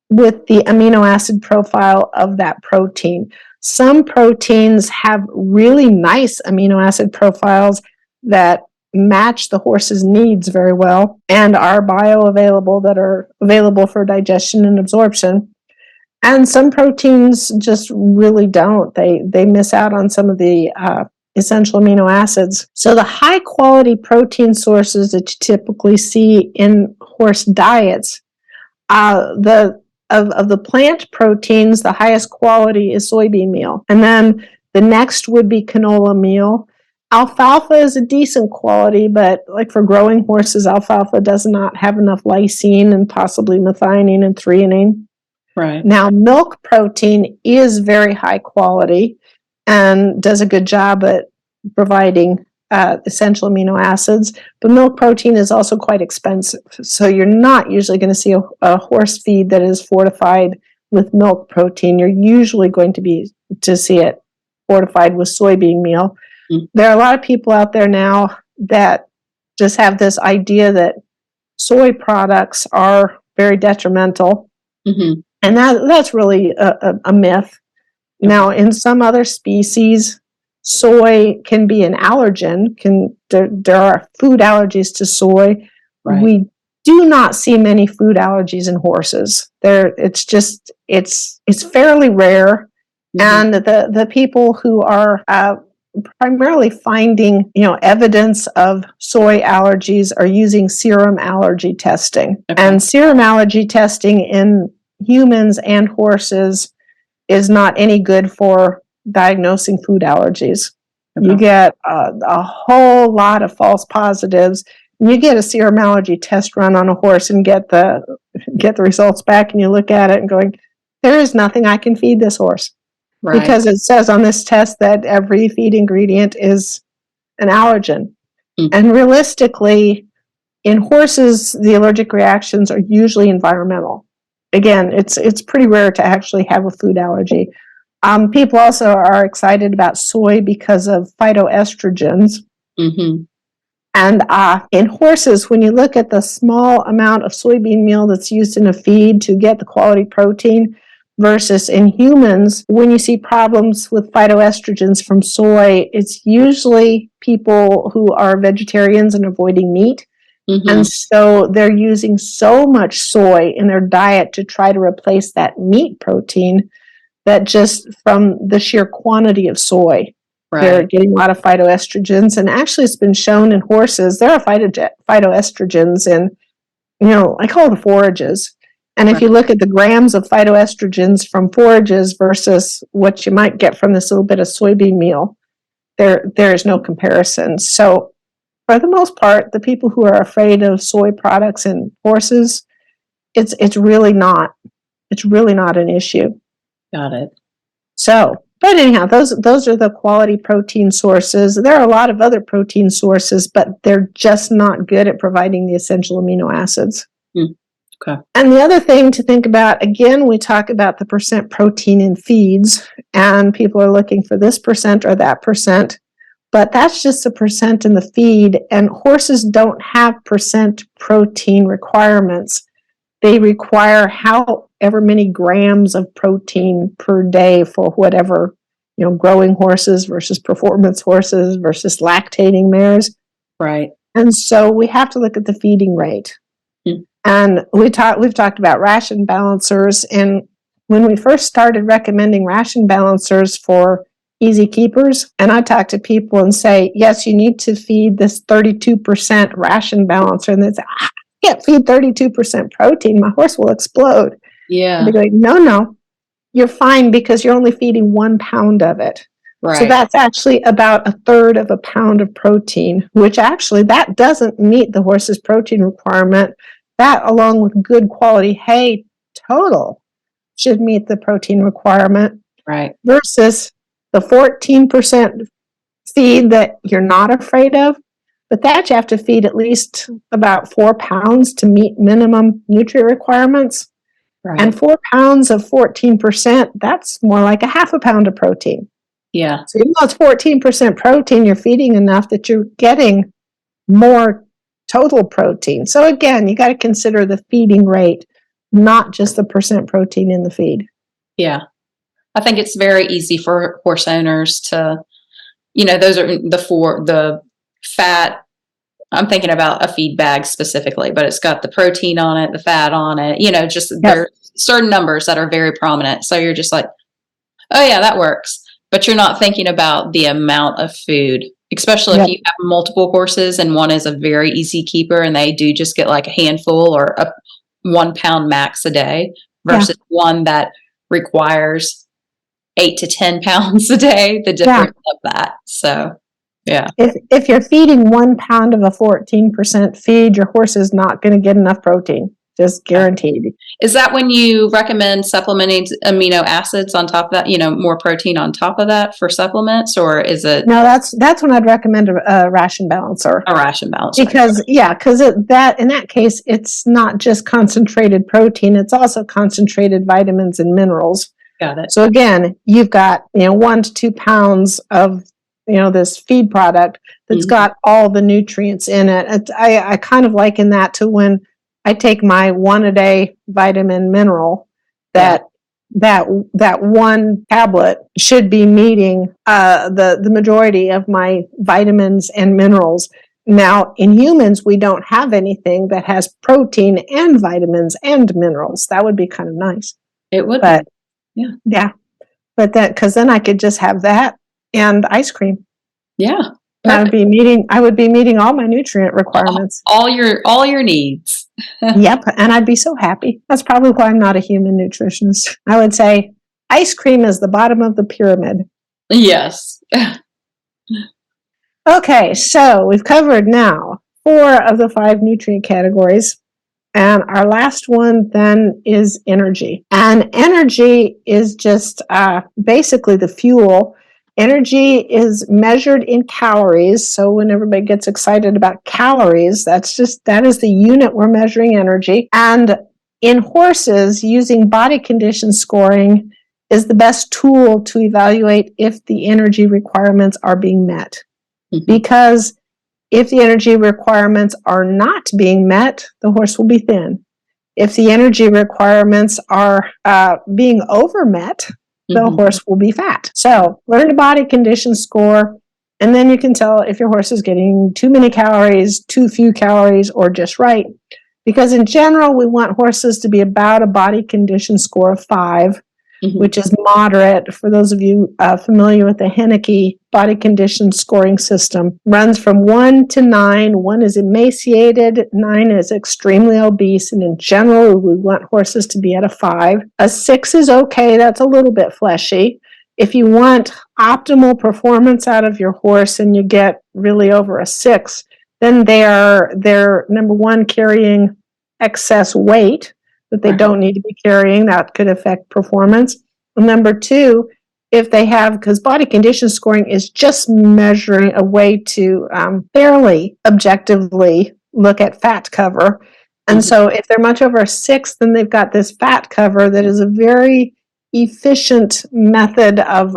with the amino acid profile of that protein. Some proteins have really nice amino acid profiles that match the horse's needs very well and are bioavailable, that are available for digestion and absorption. And some proteins just really don't. They miss out on some of the essential amino acids. So the high quality protein sources that you typically see in horse diets, of the plant proteins, the highest quality is soybean meal. And then the next would be canola meal. Alfalfa is a decent quality, but like for growing horses, alfalfa does not have enough lysine and possibly methionine and threonine. Right. Now, milk protein is very high quality and does a good job at providing essential amino acids, but milk protein is also quite expensive. So you're not usually going to see a horse feed that is fortified with milk protein. You're usually going to see it fortified with soybean meal. Mm-hmm. There are a lot of people out there now that just have this idea that soy products are very detrimental. Mm-hmm. And that's really a myth. Now, in some other species, soy can be an allergen. There are food allergies to soy. Right. We do not see many food allergies in horses. It's fairly rare, mm-hmm. and the people who are primarily finding evidence of soy allergies are using serum allergy testing, okay. And serum allergy testing in humans and horses is not any good for diagnosing food allergies. Okay. You get a whole lot of false positives. You get a serum allergy test run on a horse and get the results back, and you look at it and going, there is nothing I can feed this horse. Right. Because it says on this test that every feed ingredient is an allergen. Mm. And realistically, in horses, the allergic reactions are usually environmental. Again, it's pretty rare to actually have a food allergy. People also are excited about soy because of phytoestrogens. Mm-hmm. And in horses, when you look at the small amount of soybean meal that's used in a feed to get the quality protein versus in humans, when you see problems with phytoestrogens from soy, it's usually people who are vegetarians and avoiding meat. Mm-hmm. And so they're using so much soy in their diet to try to replace that meat protein that just from the sheer quantity of soy, they're getting a lot of phytoestrogens. And actually, it's been shown in horses, there are phytoestrogens in, I call them forages. And if you look at the grams of phytoestrogens from forages versus what you might get from this little bit of soybean meal, there is no comparison. So for the most part, the people who are afraid of soy products in horses, it's really not an issue. Got it. So, but anyhow, those are the quality protein sources. There are a lot of other protein sources, but they're just not good at providing the essential amino acids. Okay. And the other thing to think about, again, we talk about the percent protein in feeds, and people are looking for this percent or that percent, but that's just a percent in the feed, and horses don't have percent protein requirements. They require however many grams of protein per day for whatever, growing horses versus performance horses versus lactating mares. Right. And so we have to look at the feeding rate. And we've talked about ration balancers. And when we first started recommending ration balancers for easy keepers, and I talk to people and say, yes, you need to feed this 32% ration balancer. And they say, I can't feed 32% protein. My horse will explode. Yeah. And they go, no, you're fine because you're only feeding 1 pound of it. Right. So that's actually about 1/3 of a pound of protein, which actually that doesn't meet the horse's protein requirement. That, along with good quality hay total, should meet the protein requirement. Right. Versus the 14% feed that you're not afraid of, but that you have to feed at least about 4 pounds to meet minimum nutrient requirements. Right. And 4 pounds of 14%, that's more like 1/2 pound of protein. Yeah. So even though it's 14% protein, you're feeding enough that you're getting more total protein. So again, you got to consider the feeding rate, not just the percent protein in the feed. Yeah. I think it's very easy for horse owners to, those are the fat. I'm thinking about a feed bag specifically, but it's got the protein on it, the fat on it, there are certain numbers that are very prominent. So you're just like, oh yeah, that works. But you're not thinking about the amount of food, especially if you have multiple horses and one is a very easy keeper and they do just get like a handful or a 1 pound max a day versus one that requires 8 to 10 pounds a day, the difference of that. So, yeah. If you're feeding 1 pound of a 14% feed, your horse is not going to get enough protein. Just guaranteed. Is that when you recommend supplementing amino acids on top of that, more protein on top of that for supplements, or is it? No, that's when I'd recommend a ration balancer. A ration balancer. Because in that case, it's not just concentrated protein, it's also concentrated vitamins and minerals. Got it. So again, you've got, 1 to 2 pounds of, this feed product that's got all the nutrients in it. I kind of liken that to when I take my 1 a day vitamin mineral, that one tablet should be meeting the majority of my vitamins and minerals. Now, in humans, we don't have anything that has protein and vitamins and minerals. That would be kind of nice. It would, but yeah. But because then I could just have that and ice cream. Yeah. I would be meeting all my nutrient requirements. All your needs. Yep. And I'd be so happy. That's probably why I'm not a human nutritionist. I would say ice cream is the bottom of the pyramid. Yes. Okay. So we've covered now 4 of the 5 nutrient categories. And our last one then is energy. And energy is just basically the fuel. Energy is measured in calories. So when everybody gets excited about calories, that is the unit we're measuring energy. And in horses, using body condition scoring, is the best tool to evaluate if the energy requirements are being met. Mm-hmm. Because if the energy requirements are not being met, the horse will be thin. If the energy requirements are being overmet, the horse will be fat. So learn a body condition score, and then you can tell if your horse is getting too many calories, too few calories, or just right. Because in general, we want horses to be about a body condition score of 5, which is moderate. For those of you familiar with the Henneke body condition scoring system, runs from 1 to 9. 1 is emaciated, 9 is extremely obese, and in general, we want horses to be at a 5. A 6 is okay, that's a little bit fleshy. If you want optimal performance out of your horse and you get really over a 6, then they're number one, carrying excess weight that they don't need to be carrying. That could affect performance. And number 2, if they have, because body condition scoring is just measuring a way to fairly objectively look at fat cover. And so if they're much over a 6, then they've got this fat cover that is a very efficient method of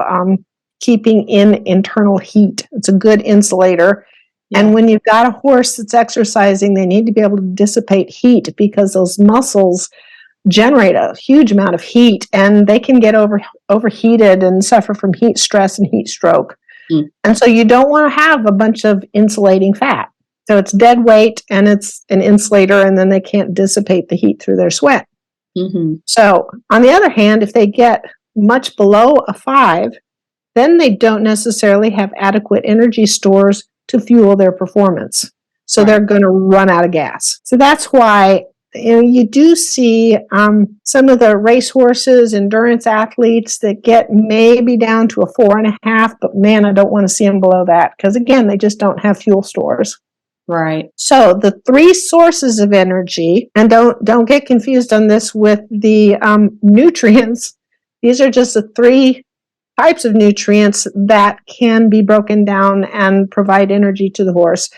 keeping in internal heat. It's a good insulator. Yeah. And when you've got a horse that's exercising, they need to be able to dissipate heat because those muscles generate a huge amount of heat, and they can get overheated and suffer from heat stress and heat stroke. And so you don't want to have a bunch of insulating fat. So it's dead weight and it's an insulator, and then they can't dissipate the heat through their sweat. So on the other hand, if they get much below a 5, then they don't necessarily have adequate energy stores to fuel their performance. So they're going to run out of gas. So that's why you do see some of the race horses, endurance athletes that get maybe down to a 4.5, but man, I don't want to see them below that because again, they just don't have fuel stores. Right. So the 3 sources of energy, and don't get confused on this with the nutrients. These are just the 3 types of nutrients that can be broken down and provide energy to the horse.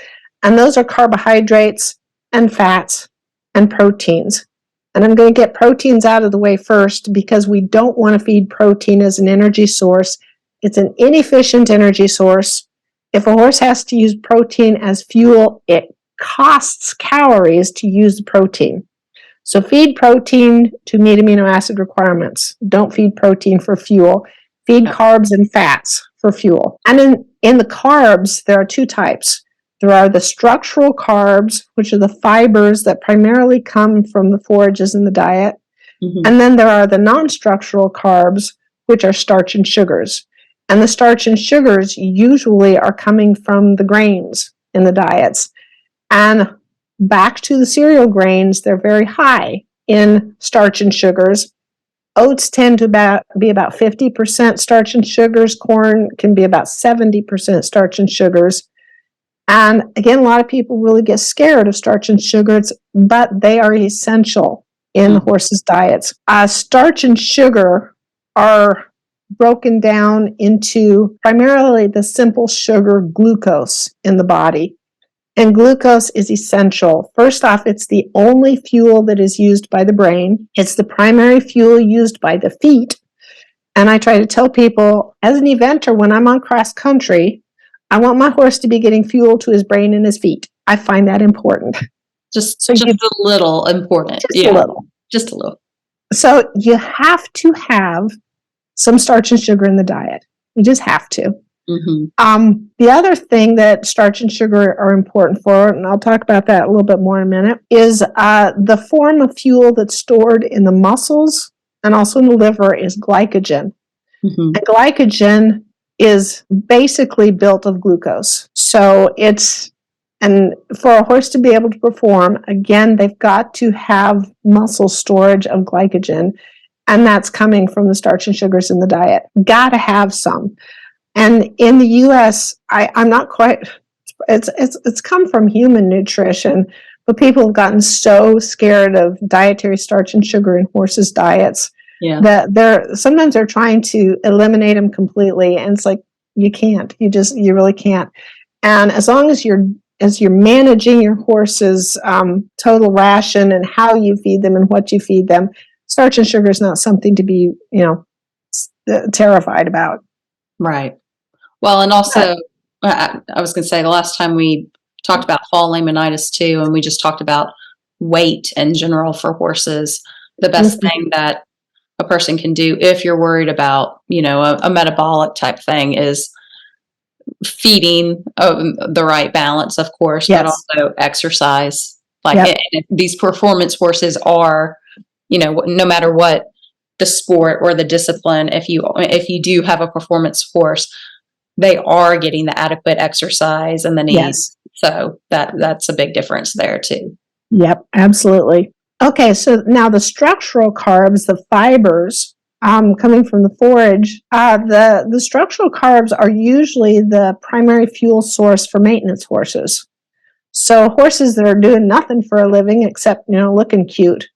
And those are carbohydrates and fats and proteins. And I'm going to get proteins out of the way first because we don't want to feed protein as an energy source. It's an inefficient energy source. If a horse has to use protein as fuel, it costs calories to use the protein. So feed protein to meet amino acid requirements. Don't feed protein for fuel. Feed carbs and fats for fuel. And in the carbs, there are 2 types. There are the structural carbs, which are the fibers that primarily come from the forages in the diet. And then there are the non-structural carbs, which are starch and sugars. And the starch and sugars usually are coming from the grains in the diets. And back to the cereal grains, they're very high in starch and sugars. Oats tend to be about 50% starch and sugars. Corn can be about 70% starch and sugars. And again, a lot of people really get scared of starch and sugars, but they are essential in the horses' diets. Starch and sugar are broken down into primarily the simple sugar glucose in the body. And glucose is essential. First off, it's the only fuel that is used by the brain. It's the primary fuel used by the feet. And I try to tell people, as an eventer, when I'm on cross country, I want my horse to be getting fuel to his brain and his feet. I find that important. Just a little important. Just a little. Just a little. So you have to have some starch and sugar in the diet. You just have to. The other thing that starch and sugar are important for, and I'll talk about that a little bit more in a minute, is the form of fuel that's stored in the muscles and also in the liver is glycogen. And glycogen is basically built of glucose. So and for a horse to be able to perform, again, they've got to have muscle storage of glycogen, and that's coming from the starch and sugars in the diet. Got to have some. And in the U.S., I'm not quite, it's come from human nutrition, but people have gotten so scared of dietary starch and sugar in horses' diets that sometimes they're trying to eliminate them completely. And it's like, you can't, you really can't. And as long as you're managing your horse's total ration and how you feed them and what you feed them, starch and sugar is not something to be, terrified about. Right. Well, and also, I was going to say the last time we talked about fall laminitis too, and we just talked about weight in general for horses. The best thing that a person can do if you're worried about, a metabolic type thing is feeding the right balance, of course, but also exercise. And these performance horses are, no matter what the sport or the discipline, if you do have a performance horse, they are getting the adequate exercise and the needs. So that's a big difference there too. Yep, absolutely. Okay, so now the structural carbs, the fibers coming from the forage, the structural carbs are usually the primary fuel source for maintenance horses. So horses that are doing nothing for a living except, looking cute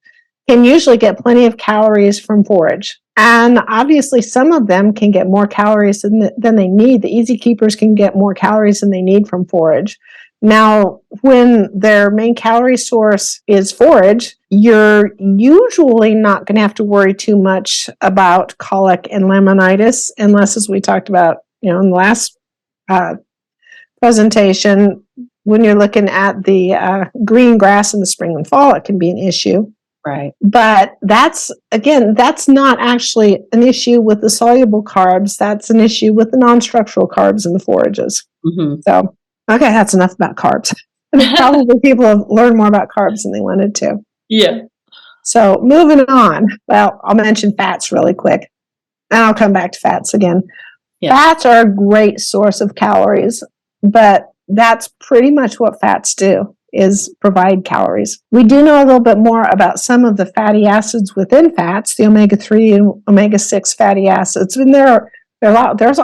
can usually get plenty of calories from forage. And obviously some of them can get more calories than they need. The easy keepers can get more calories than they need from forage. Now, when their main calorie source is forage, you're usually not going to have to worry too much about colic and laminitis, unless, as we talked about, in the last presentation, when you're looking at the green grass in the spring and fall, it can be an issue. Right. But that's not actually an issue with the soluble carbs. That's an issue with the non-structural carbs in the forages. Mm-hmm. So, okay, that's enough about carbs. I think probably people have learned more about carbs than they wanted to. Yeah. So moving on. Well, I'll mention fats really quick, and I'll come back to fats again. Yeah. Fats are a great source of calories, but that's pretty much what fats do, is provide calories. We do know a little bit more about some of the fatty acids within fats, the omega-3 and omega-6 fatty acids. And there's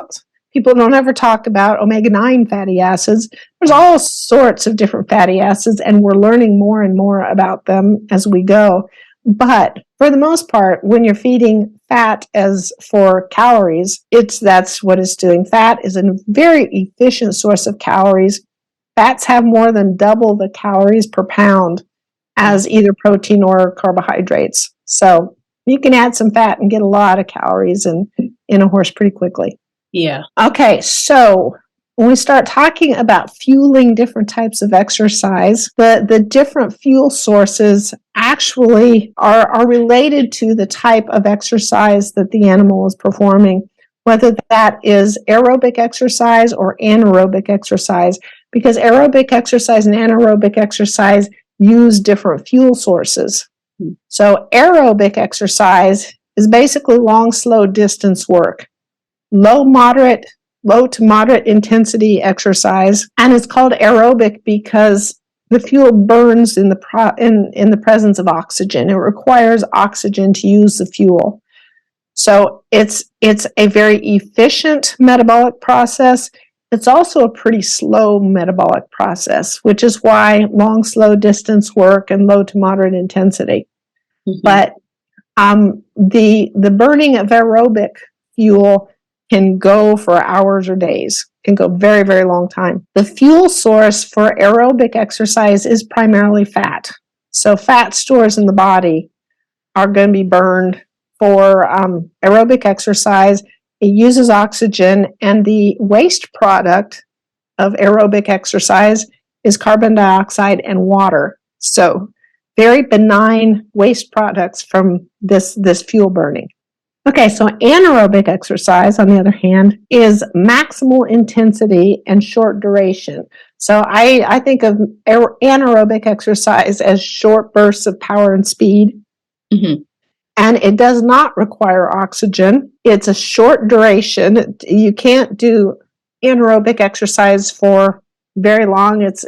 people don't ever talk about omega-9 fatty acids. There's all sorts of different fatty acids, and we're learning more and more about them as we go. But for the most part, when you're feeding fat as for calories, that's what it's doing. Fat is a very efficient source of calories. Fats have more than double the calories per pound as either protein or carbohydrates. So you can add some fat and get a lot of calories in a horse pretty quickly. Yeah. Okay, so when we start talking about fueling different types of exercise, the different fuel sources actually are related to the type of exercise that the animal is performing, whether that is aerobic exercise or anaerobic exercise, because aerobic exercise and anaerobic exercise use different fuel sources. So aerobic exercise is basically long, slow distance work. Low to moderate intensity exercise, and it's called aerobic because the fuel burns in the presence of oxygen. It requires oxygen to use the fuel. So it's a very efficient metabolic process. It's also a pretty slow metabolic process, which is why long, slow distance work and low to moderate intensity. Mm-hmm. But the burning of aerobic fuel can go for hours or days, can go very, very long time. The fuel source for aerobic exercise is primarily fat. So fat stores in the body are going to be burned for aerobic exercise. It uses oxygen, and the waste product of aerobic exercise is carbon dioxide and water. So very benign waste products from this fuel burning. Okay, so anaerobic exercise, on the other hand, is maximal intensity and short duration. So I think of anaerobic exercise as short bursts of power and speed. Mm-hmm. And it does not require oxygen. It's a short duration. You can't do anaerobic exercise for very long. It's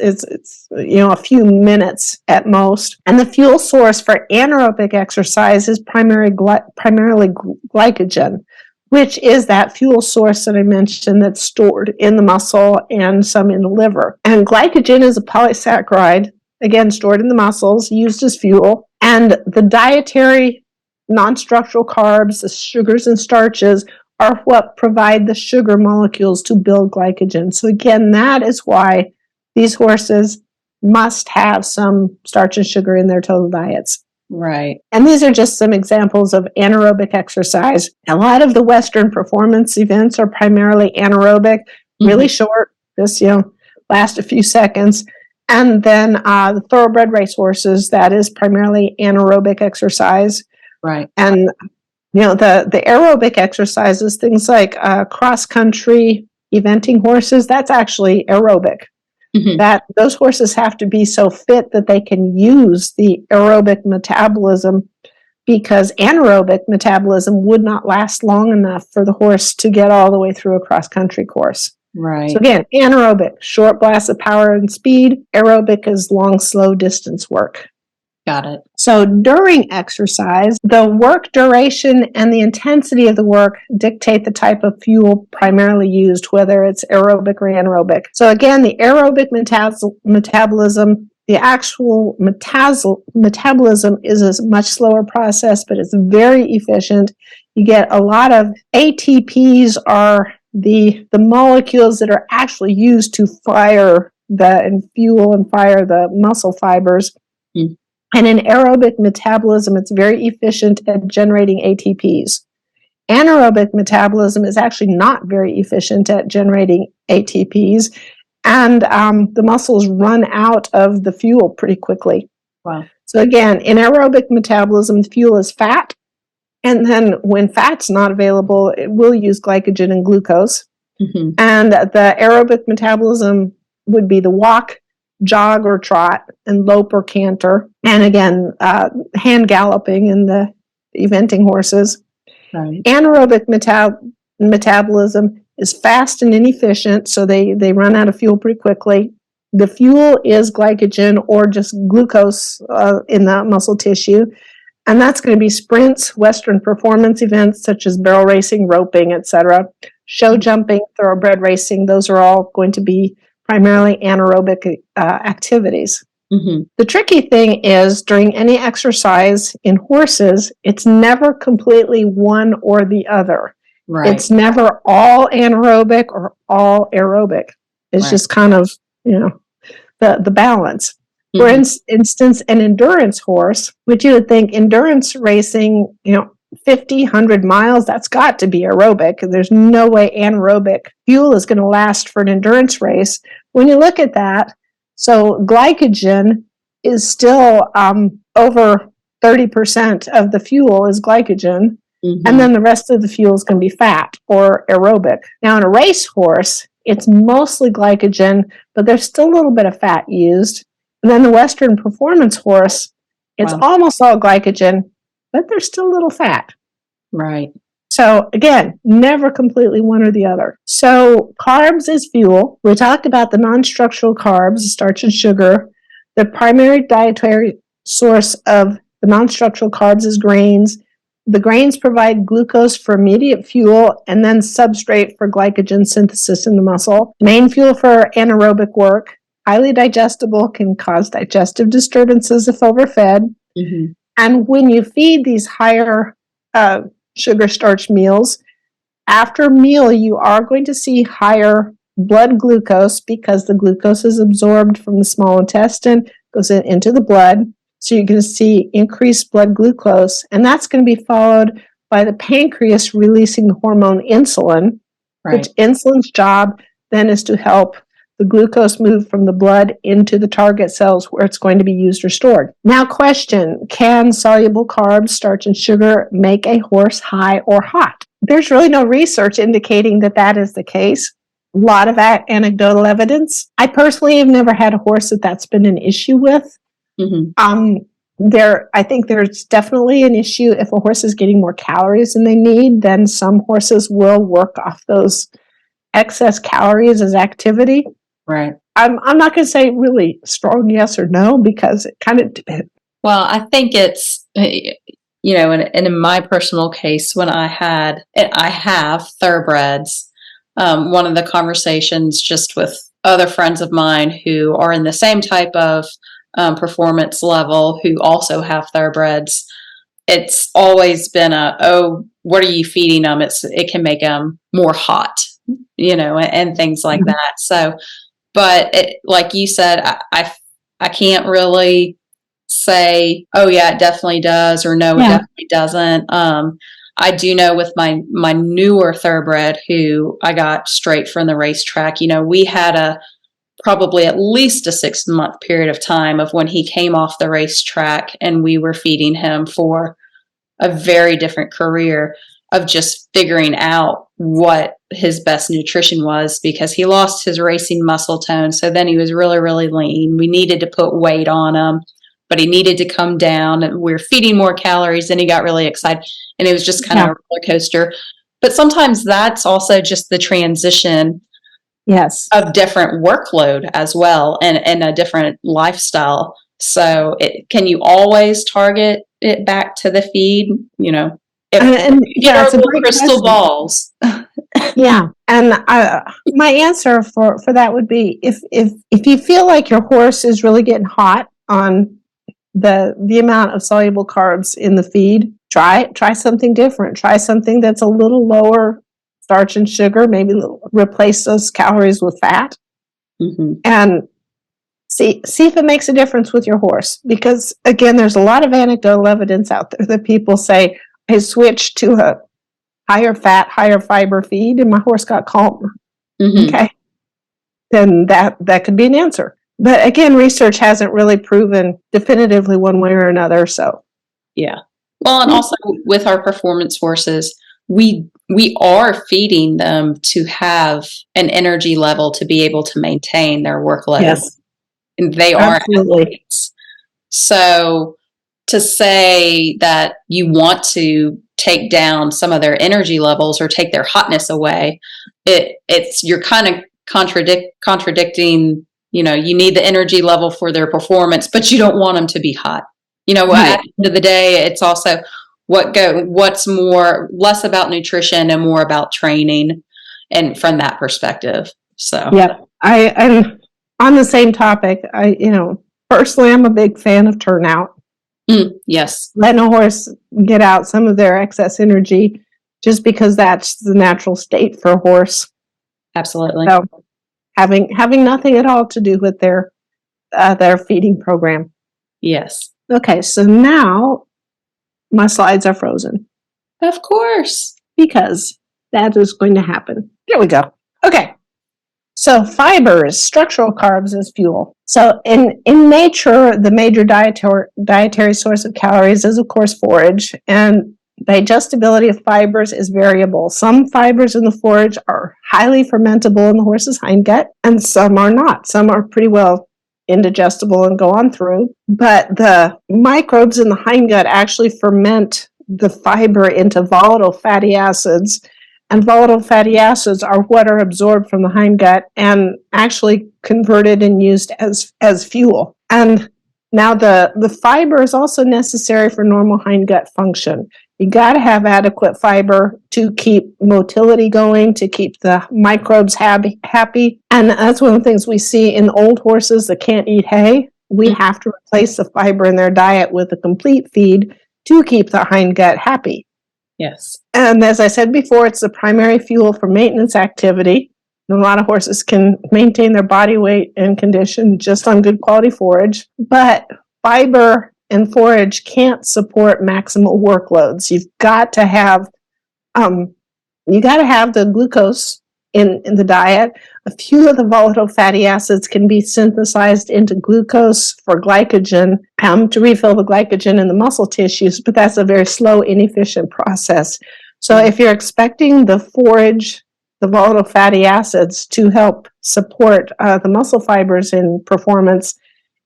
a few minutes at most. And the fuel source for anaerobic exercise is primarily glycogen, which is that fuel source that I mentioned that's stored in the muscle and some in the liver. And glycogen is a polysaccharide, again, stored in the muscles, used as fuel. And the dietary non-structural carbs, the sugars and starches, are what provide the sugar molecules to build glycogen. So again, that is why these horses must have some starch and sugar in their total diets. Right. And these are just some examples of anaerobic exercise. A lot of the Western performance events are primarily anaerobic, really short, just, last a few seconds. And then the thoroughbred racehorses, that is primarily anaerobic exercise. Right. And, the aerobic exercises, things like cross-country eventing horses, that's actually aerobic. That those horses have to be so fit that they can use the aerobic metabolism, because anaerobic metabolism would not last long enough for the horse to get all the way through a cross-country course. Right. So again, anaerobic, short blasts of power and speed. Aerobic is long, slow distance work. Got it. So during exercise, the work duration and the intensity of the work dictate the type of fuel primarily used, whether it's aerobic or anaerobic. So again, the aerobic metabolism, the actual metabolism is a much slower process, but it's very efficient. You get a lot of ATPs are the molecules that are actually used to fire and fuel and fire the muscle fibers. And in aerobic metabolism, it's very efficient at generating ATPs. Anaerobic metabolism is actually not very efficient at generating ATPs, and the muscles run out of the fuel pretty quickly. Wow. So again, in aerobic metabolism, the fuel is fat, and then when fat's not available, it will use glycogen and glucose. And the aerobic metabolism would be the walk, jog or trot, and lope or canter, and again, hand galloping in the eventing horses. Right. Anaerobic metabolism is fast and inefficient, so they run out of fuel pretty quickly. The fuel is glycogen or just glucose in the muscle tissue, and that's going to be sprints, Western performance events such as barrel racing, roping, etc., show jumping, thoroughbred racing. Those are all going to be primarily anaerobic activities. The tricky thing is during any exercise in horses, it's never completely one or the other. Right. It's never all anaerobic or all aerobic. It's just kind of, the balance. For instance, an endurance horse, which you would think endurance racing, 50, 100 miles, that's got to be aerobic. There's no way anaerobic fuel is going to last for an endurance race. When you look at that, so glycogen is still over 30% of the fuel is glycogen, and then the rest of the fuel is going to be fat or aerobic. Now, in a racehorse, it's mostly glycogen, but there's still a little bit of fat used. And then the Western performance horse, it's almost all glycogen, but there's still a little fat. Right. So again, never completely one or the other. So carbs is fuel. We talked about the non-structural carbs, starch and sugar. The primary dietary source of the non-structural carbs is grains. The grains provide glucose for immediate fuel and then substrate for glycogen synthesis in the muscle. Main fuel for anaerobic work. Highly digestible, can cause digestive disturbances if overfed. And when you feed these higher sugar starch meals, after a meal, you are going to see higher blood glucose because the glucose is absorbed from the small intestine, goes into the blood. So you're going to see increased blood glucose, and that's going to be followed by the pancreas releasing the hormone insulin, which insulin's job then is to help the glucose move from the blood into the target cells where it's going to be used or stored. Now, question, can soluble carbs, starch, and sugar make a horse high or hot? There's really no research indicating that that is the case. A lot of anecdotal evidence. I personally have never had a horse that's been an issue with. I think there's definitely an issue if a horse is getting more calories than they need, then some horses will work off those excess calories as activity. Right. I'm not going to say really strong yes or no because it kind of depends. Well, I think it's, and in my personal case, when I have thoroughbreds, one of the conversations just with other friends of mine who are in the same type of performance level who also have thoroughbreds, it's always been what are you feeding them? It can make them more hot, and things like that. So, but like you said, I can't really say, oh yeah, it definitely does, or no, it definitely doesn't. I do know with my newer thoroughbred who I got straight from the racetrack, we had probably at least a 6-month period of time of when he came off the racetrack, and we were feeding him for a very different career of just figuring out what his best nutrition was, because he lost his racing muscle tone. So then he was really, really lean. We needed to put weight on him, but he needed to come down, and we were feeding more calories, and he got really excited, and it was just kind of a roller coaster. But sometimes that's also just the transition of different workload as well, and a different lifestyle. So can you always target it back to the feed? It's a great crystal balls. Yeah. And my answer for that would be, if you feel like your horse is really getting hot on the amount of soluble carbs in the feed, try something different. Try something that's a little lower starch and sugar. Maybe replace those calories with fat, and see if it makes a difference with your horse. Because again, there's a lot of anecdotal evidence out there that people say, I switched to a higher fat, higher fiber feed, and my horse got calmer. Okay, then that could be an answer. But again, research hasn't really proven definitively one way or another. So, yeah. Well, and also with our performance horses, we are feeding them to have an energy level to be able to maintain their workload. Yes, and they are athletes. So to say that you want to take down some of their energy levels or take their hotness away, you're kind of contradicting. You need the energy level for their performance, but you don't want them to be hot. At the end of the day, it's also what's less about nutrition and more about training, and from that perspective. So, I'm on the same topic. Personally, I'm a big fan of turnout. Yes, letting a horse get out some of their excess energy, just because that's the natural state for a horse. Absolutely. So, having nothing at all to do with their feeding program. Yes. Okay, so now my slides are frozen. Of course. Because that is going to happen. There we go. Okay. So fibers, structural carbs as fuel. So in nature, the major dietary source of calories is, of course, forage. And digestibility of fibers is variable. Some fibers in the forage are highly fermentable in the horse's hindgut, and some are not. Some are pretty well indigestible and go on through. But the microbes in the hindgut actually ferment the fiber into volatile fatty acids. And volatile fatty acids are what are absorbed from the hindgut and actually converted and used as fuel. And now the fiber is also necessary for normal hindgut function. You got to have adequate fiber to keep motility going, to keep the microbes happy. And that's one of the things we see in old horses that can't eat hay. We have to replace the fiber in their diet with a complete feed to keep the hindgut happy. Yes. And as I said before, it's the primary fuel for maintenance activity. And a lot of horses can maintain their body weight and condition just on good quality forage. But fiber and forage can't support maximal workloads. You've got to have the glucose in the diet. A few of the volatile fatty acids can be synthesized into glucose for glycogen to refill the glycogen in the muscle tissues, but that's a very slow, inefficient process. So if you're expecting the forage, the volatile fatty acids to help support the muscle fibers in performance,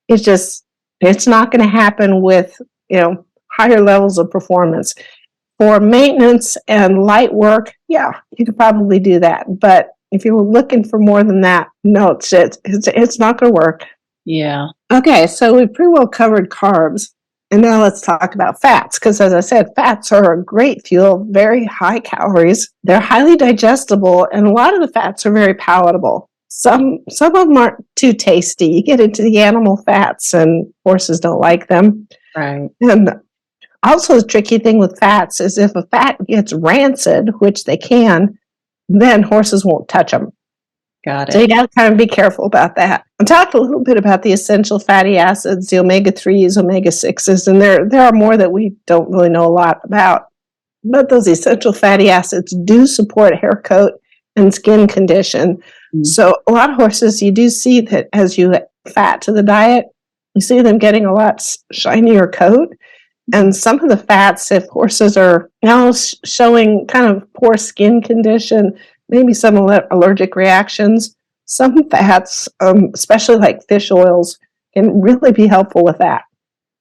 it's not going to happen with higher levels of performance. For maintenance and light work, you could probably do that. But if you were looking for more than that, no, it's not going to work. Yeah. Okay, so we've pretty well covered carbs. And now let's talk about fats, because as I said, fats are a great fuel, very high calories. They're highly digestible, and a lot of the fats are very palatable. Some of them aren't too tasty. You get into the animal fats, and horses don't like them. Right. And also, the tricky thing with fats is if a fat gets rancid, which they can, then horses won't touch them. Got So you it. got to kind of be careful about that. I talked a little bit about the essential fatty acids, the omega-3s, omega-6s, and there are more that we don't really know a lot about. But those essential fatty acids do support hair coat and skin condition. So a lot of horses, you do see that as you add fat to the diet, you see them getting a lot shinier coat. And some of the fats, if horses are showing kind of poor skin condition, maybe some allergic reactions, some fats, especially like fish oils, can really be helpful with that.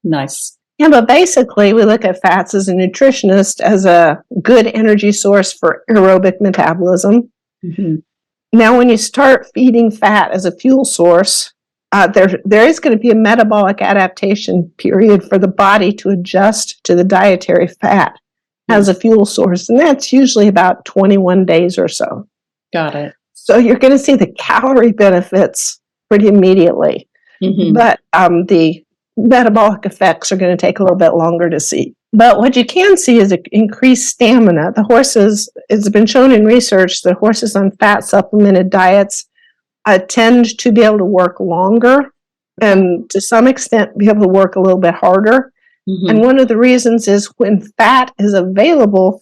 Nice. Yeah, but basically, we look at fats as a nutritionist as a good energy source for aerobic metabolism. Mm-hmm. Now, when you start feeding fat as a fuel source, there is going to be a metabolic adaptation period for the body to adjust to the dietary fat as a fuel source, and that's usually about 21 days or so. Got it. So you're going to see the calorie benefits pretty immediately, but the metabolic effects are going to take a little bit longer to see. But what you can see is increased stamina. The horses, it's been shown in research that horses on fat supplemented diets tend to be able to work longer and to some extent be able to work a little bit harder. And one of the reasons is when fat is available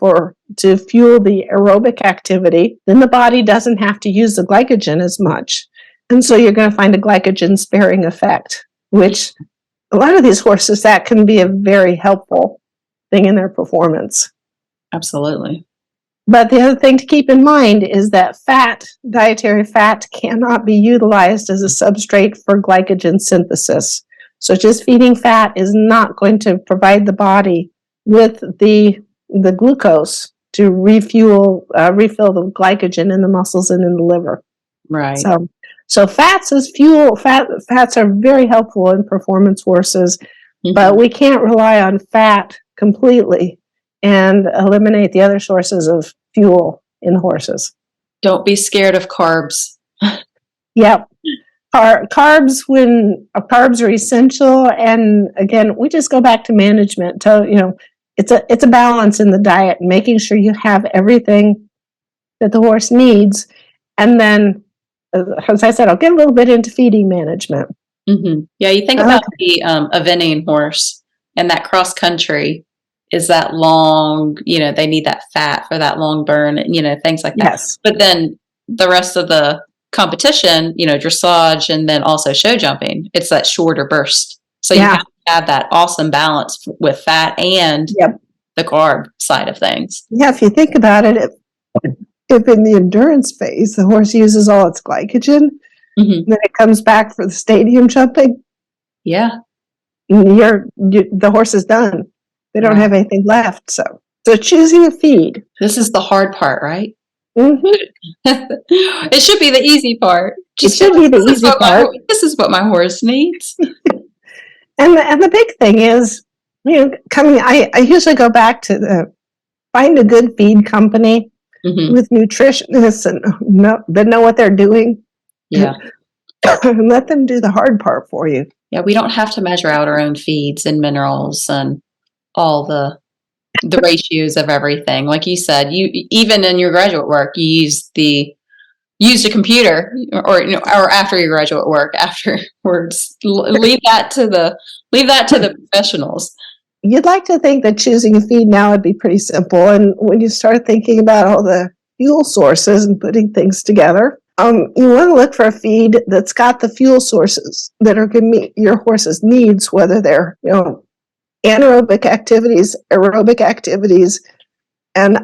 to fuel the aerobic activity, then the body doesn't have to use the glycogen as much. And so you're going to find a glycogen sparing effect, which a lot of these horses, that can be a very helpful thing in their performance. Absolutely. But the other thing to keep in mind is that dietary fat, cannot be utilized as a substrate for glycogen synthesis. So just feeding fat is not going to provide the body with the glucose to refill the glycogen in the muscles and in the liver. Right. So fats as fuel, fats are very helpful in performance horses, but we can't rely on fat completely and eliminate the other sources of fuel in horses. Don't be scared of carbs. Yep. Carbs are essential, and again, we just go back to management. It's a balance in the diet, making sure you have everything that the horse needs, and then, as I said, I'll get a little bit into feeding management. Yeah, you think about the eventing horse and that cross country is that long. They need that fat for that long burn, and things like that. Yes. But then the rest of the competition, dressage and then also show jumping, it's that shorter burst. So you have to have that awesome balance with fat and the carb side of things. Yeah, if you think about it, if in the endurance phase the horse uses all its glycogen, then it comes back for the stadium jumping. Yeah, the horse is done. They don't have anything left. So choosing a feed. This is the hard part, right? It should be the easy part. It should be the easy part. This is what my horse needs. And the big thing is, I usually go back to find a good feed company with nutritionists that know what they're doing. Yeah. And let them do the hard part for you. Yeah, we don't have to measure out our own feeds and minerals and all the ratios of everything. Like you said, you even in your graduate work, you used a computer, or after your graduate work afterwards. Leave that to the professionals. You'd like to think that choosing a feed now would be pretty simple, and when you start thinking about all the fuel sources and putting things together, you want to look for a feed that's got the fuel sources that are going to meet your horse's needs, whether they're anaerobic activities, aerobic activities, and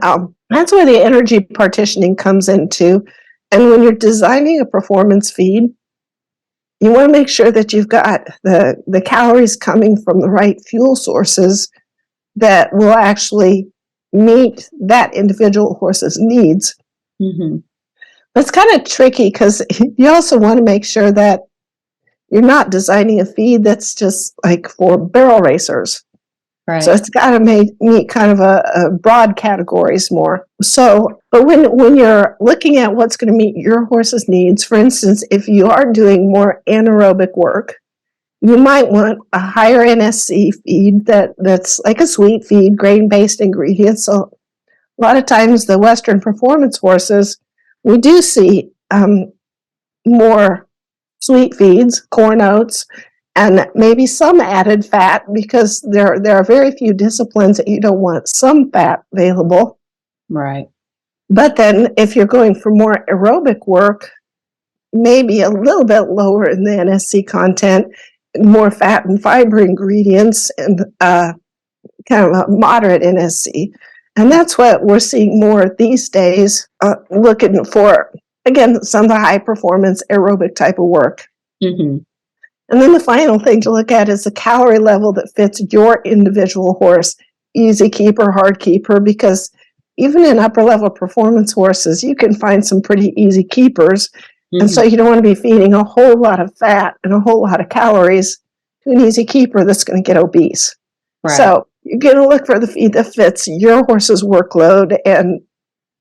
that's where the energy partitioning comes into. And when you're designing a performance feed, you want to make sure that you've got the calories coming from the right fuel sources that will actually meet that individual horse's needs. But it's kind of tricky because you also want to make sure that you're not designing a feed that's just like for barrel racers. Right. So it's got to meet kind of a broad categories more. So, but when you're looking at what's going to meet your horse's needs, for instance, if you are doing more anaerobic work, you might want a higher NSC feed that's like a sweet feed, grain-based ingredients. So a lot of times the Western performance horses, we do see more sweet feeds, corn oats, and maybe some added fat, because there are very few disciplines that you don't want some fat available. Right. But then if you're going for more aerobic work, maybe a little bit lower in the NSC content, more fat and fiber ingredients, and kind of a moderate NSC. And that's what we're seeing more these days, looking for, again, some of the high performance aerobic type of work. Mm-hmm. And then the final thing to look at is the calorie level that fits your individual horse, easy keeper, hard keeper, because even in upper level performance horses, you can find some pretty easy keepers. Mm-hmm. And so you don't want to be feeding a whole lot of fat and a whole lot of calories to an easy keeper that's going to get obese. Right. So you're going to look for the feed that fits your horse's workload and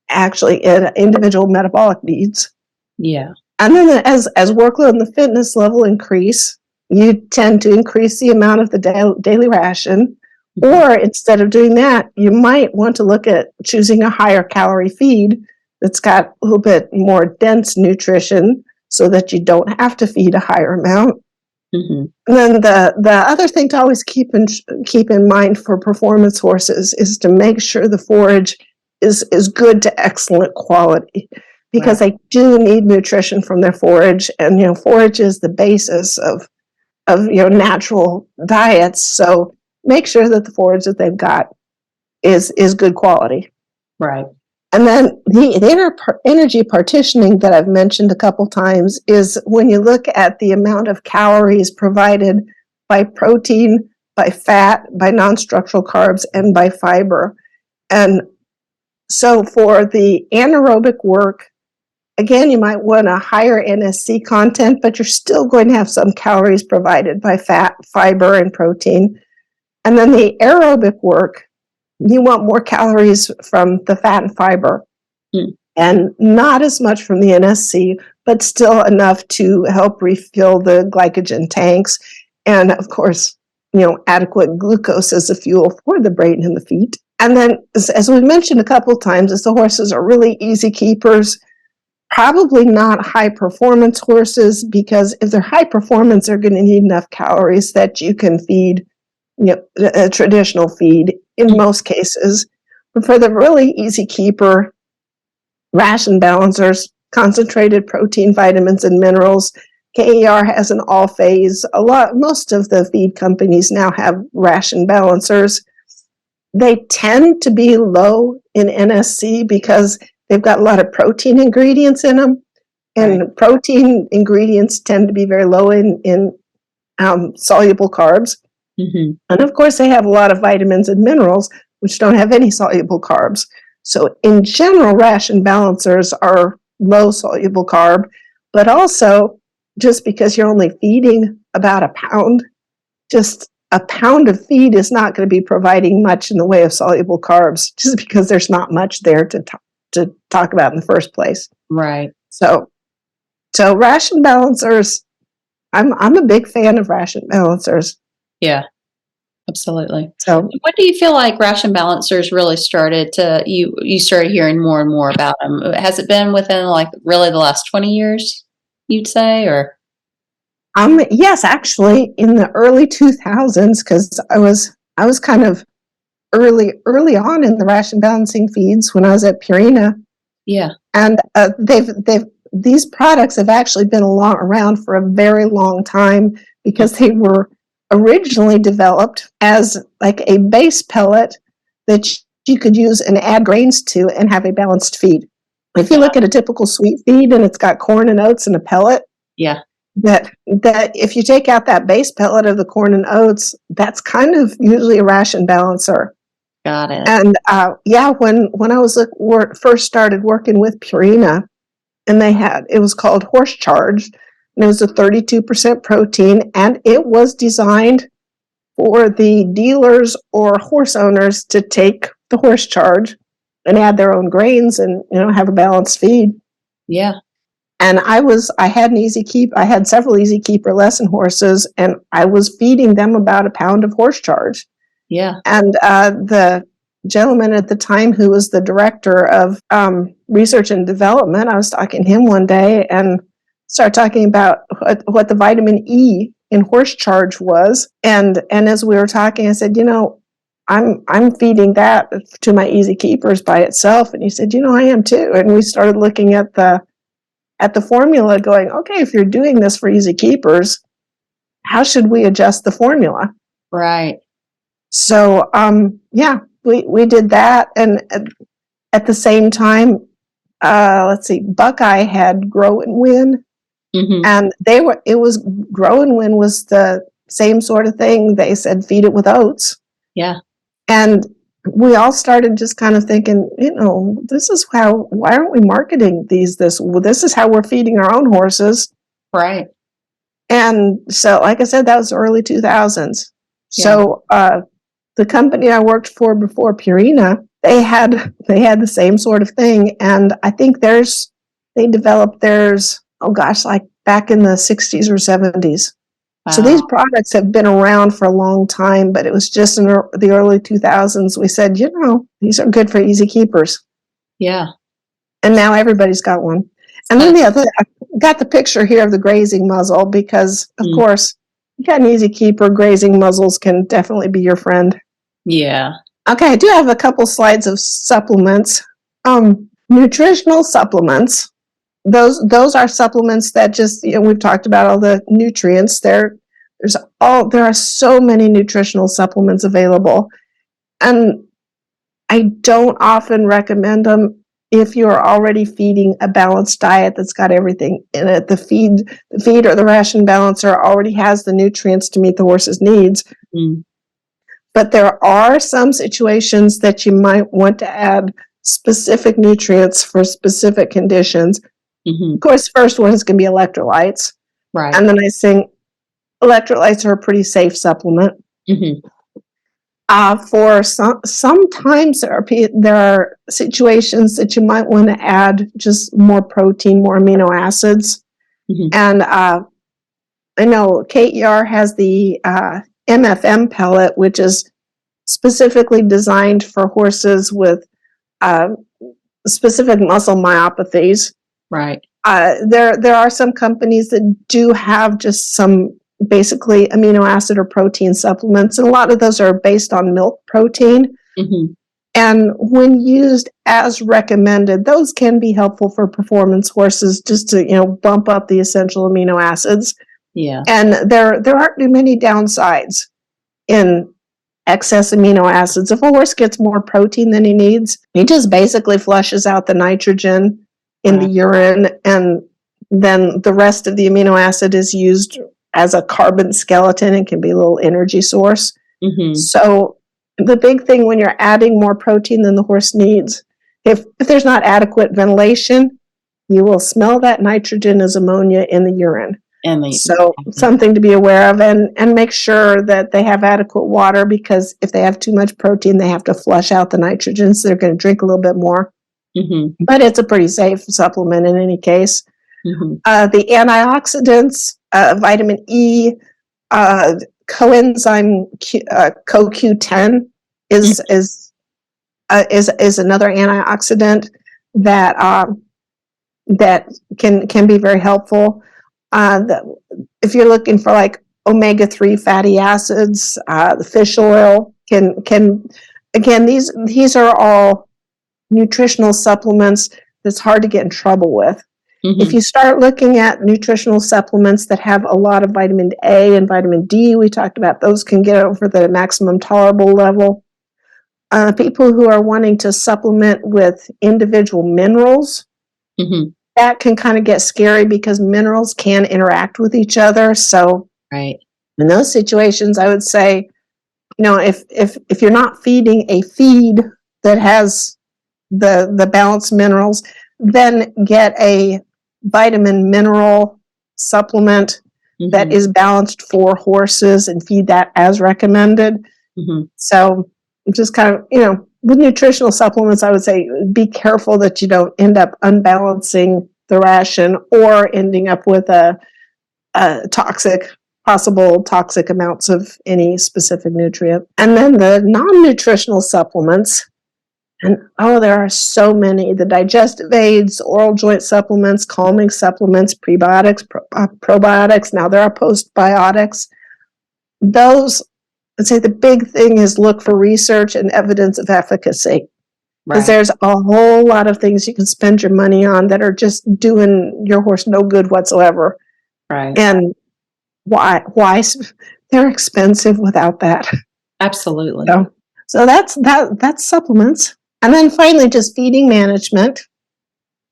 actually individual metabolic needs. Yeah. And then as workload and the fitness level increase, you tend to increase the amount of the daily ration. Mm-hmm. Or instead of doing that, you might want to look at choosing a higher calorie feed that's got a little bit more dense nutrition so that you don't have to feed a higher amount. Mm-hmm. And then the other thing to always keep in mind for performance horses is to make sure the forage is good to excellent quality, because right. They do need nutrition from their forage, and forage is the basis of natural diets. So make sure that the forage that they've got is good quality. Right. And then the energy partitioning that I've mentioned a couple times is when you look at the amount of calories provided by protein, by fat, by non-structural carbs, and by fiber. And so for the anaerobic work, again, you might want a higher NSC content, but you're still going to have some calories provided by fat, fiber, and protein. And then the aerobic work, you want more calories from the fat and fiber, and not as much from the NSC, but still enough to help refill the glycogen tanks. And of course, adequate glucose as a fuel for the brain and the feet. And then, as we've mentioned a couple of times, as the horses are really easy keepers, probably not high performance horses, because if they're high performance, they're going to need enough calories that you can feed a traditional feed in most cases. But for the really easy keeper, ration balancers, concentrated protein, vitamins, and minerals, KER has an all phase. Most of the feed companies now have ration balancers. They tend to be low in NSC because they've got a lot of protein ingredients in them, and right. Protein ingredients tend to be very low in soluble carbs. Mm-hmm. And of course, they have a lot of vitamins and minerals, which don't have any soluble carbs. So in general, ration balancers are low soluble carb, but also just because you're only feeding about a pound, just a pound of feed is not going to be providing much in the way of soluble carbs, just because there's not much there to talk about in the first place. Right. So ration balancers, I'm a big fan of ration balancers. Yeah, absolutely. So when do you feel like ration balancers really started to, you started hearing more and more about them? Has it been within really the last 20 years, you'd say, or? Yes, actually in the early 2000s, because I was kind of early on in the ration balancing feeds when I was at Purina. Yeah. And these products have actually been around for a very long time, because they were originally developed as like a base pellet that you could use and add grains to and have a balanced feed. If you look at a typical sweet feed and it's got corn and oats and a pellet, yeah, that if you take out that base pellet of the corn and oats, that's kind of usually a ration balancer. Got it. And when I was first started working with Purina, and it was called Horse Charge, and it was a 32% protein, and it was designed for the dealers or horse owners to take the Horse Charge and add their own grains and have a balanced feed. Yeah. And I had several easy keeper lesson horses, and I was feeding them about a pound of Horse Charge. Yeah. And the gentleman at the time who was the director of research and development, I was talking to him one day, and start talking about what the vitamin E in horse charge was. And as we were talking, I said, I'm feeding that to my Easy Keepers by itself. And he said, I am too. And we started looking at the formula going, okay, if you're doing this for Easy Keepers, how should we adjust the formula? Right. So, we did that. And at the same time, Buckeye had Grow and Win. Mm-hmm. And Grow and Win was the same sort of thing. They said, feed it with oats. Yeah. And we all started just kind of thinking, why aren't we marketing this is how we're feeding our own horses. Right. And so, like I said, that was the early 2000s. Yeah. So, the company I worked for before, Purina, they had the same sort of thing. And I think they developed theirs, like back in the 60s or 70s. Wow. So these products have been around for a long time, but it was just in the early 2000s we said, these are good for Easy Keepers. Yeah. And now everybody's got one. And then I got the picture here of the grazing muzzle because, of course, you got an Easy Keeper, grazing muzzles can definitely be your friend. Yeah. Okay, I do have a couple slides of supplements. Nutritional supplements. Those are supplements that just, we've talked about all the nutrients. There are so many nutritional supplements available. And I don't often recommend them if you're already feeding a balanced diet that's got everything in it. The feed or the ration balancer already has the nutrients to meet the horse's needs. Mm. But there are some situations that you might want to add specific nutrients for specific conditions. Mm-hmm. Of course, first one is going to be electrolytes. Right. And the nice thing, electrolytes are a pretty safe supplement. Mm-hmm. For sometimes there are situations that you might want to add just more protein, more amino acids. Mm-hmm. And I know KER has the MFM pellet, which is specifically designed for horses with specific muscle myopathies. Right. There are some companies that do have just some basically amino acid or protein supplements, and a lot of those are based on milk protein. Mm-hmm. And when used as recommended, those can be helpful for performance horses just to bump up the essential amino acids. Yeah. And there aren't too many downsides in excess amino acids. If a horse gets more protein than he needs, he just basically flushes out the nitrogen in the urine, and then the rest of the amino acid is used as a carbon skeleton and can be a little energy source. Mm-hmm. So the big thing when you're adding more protein than the horse needs, if there's not adequate ventilation, you will smell that nitrogen as ammonia in the urine. So something to be aware of, and make sure that they have adequate water, because if they have too much protein, they have to flush out the nitrogen, so they're going to drink a little bit more. Mm-hmm. But it's a pretty safe supplement in any case. Mm-hmm. The antioxidants, vitamin E, coenzyme CoQ10 is another antioxidant that can be very helpful. If you're looking for like omega-3 fatty acids, the fish oil can again, these are all nutritional supplements that's hard to get in trouble with. Mm-hmm. If you start looking at nutritional supplements that have a lot of vitamin A and vitamin D, we talked about those can get over the maximum tolerable level. People who are wanting to supplement with individual minerals, mm-hmm. that can kind of get scary because minerals can interact with each other. So right. In those situations, I would say, if you're not feeding a feed that has the balanced minerals, then get a vitamin mineral supplement mm-hmm. that is balanced for horses and feed that as recommended. Mm-hmm. So just kind of, with nutritional supplements, I would say be careful that you don't end up unbalancing the ration or ending up with possible toxic amounts of any specific nutrient. And then the non-nutritional supplements, And there are so many: the digestive aids, oral joint supplements, calming supplements, prebiotics, probiotics. Now there are postbiotics. Those, I'd say the big thing is look for research and evidence of efficacy. Because there's a whole lot of things you can spend your money on that are just doing your horse no good whatsoever. Right. And why? They're expensive without that. Absolutely. So that's supplements. And then finally, just feeding management.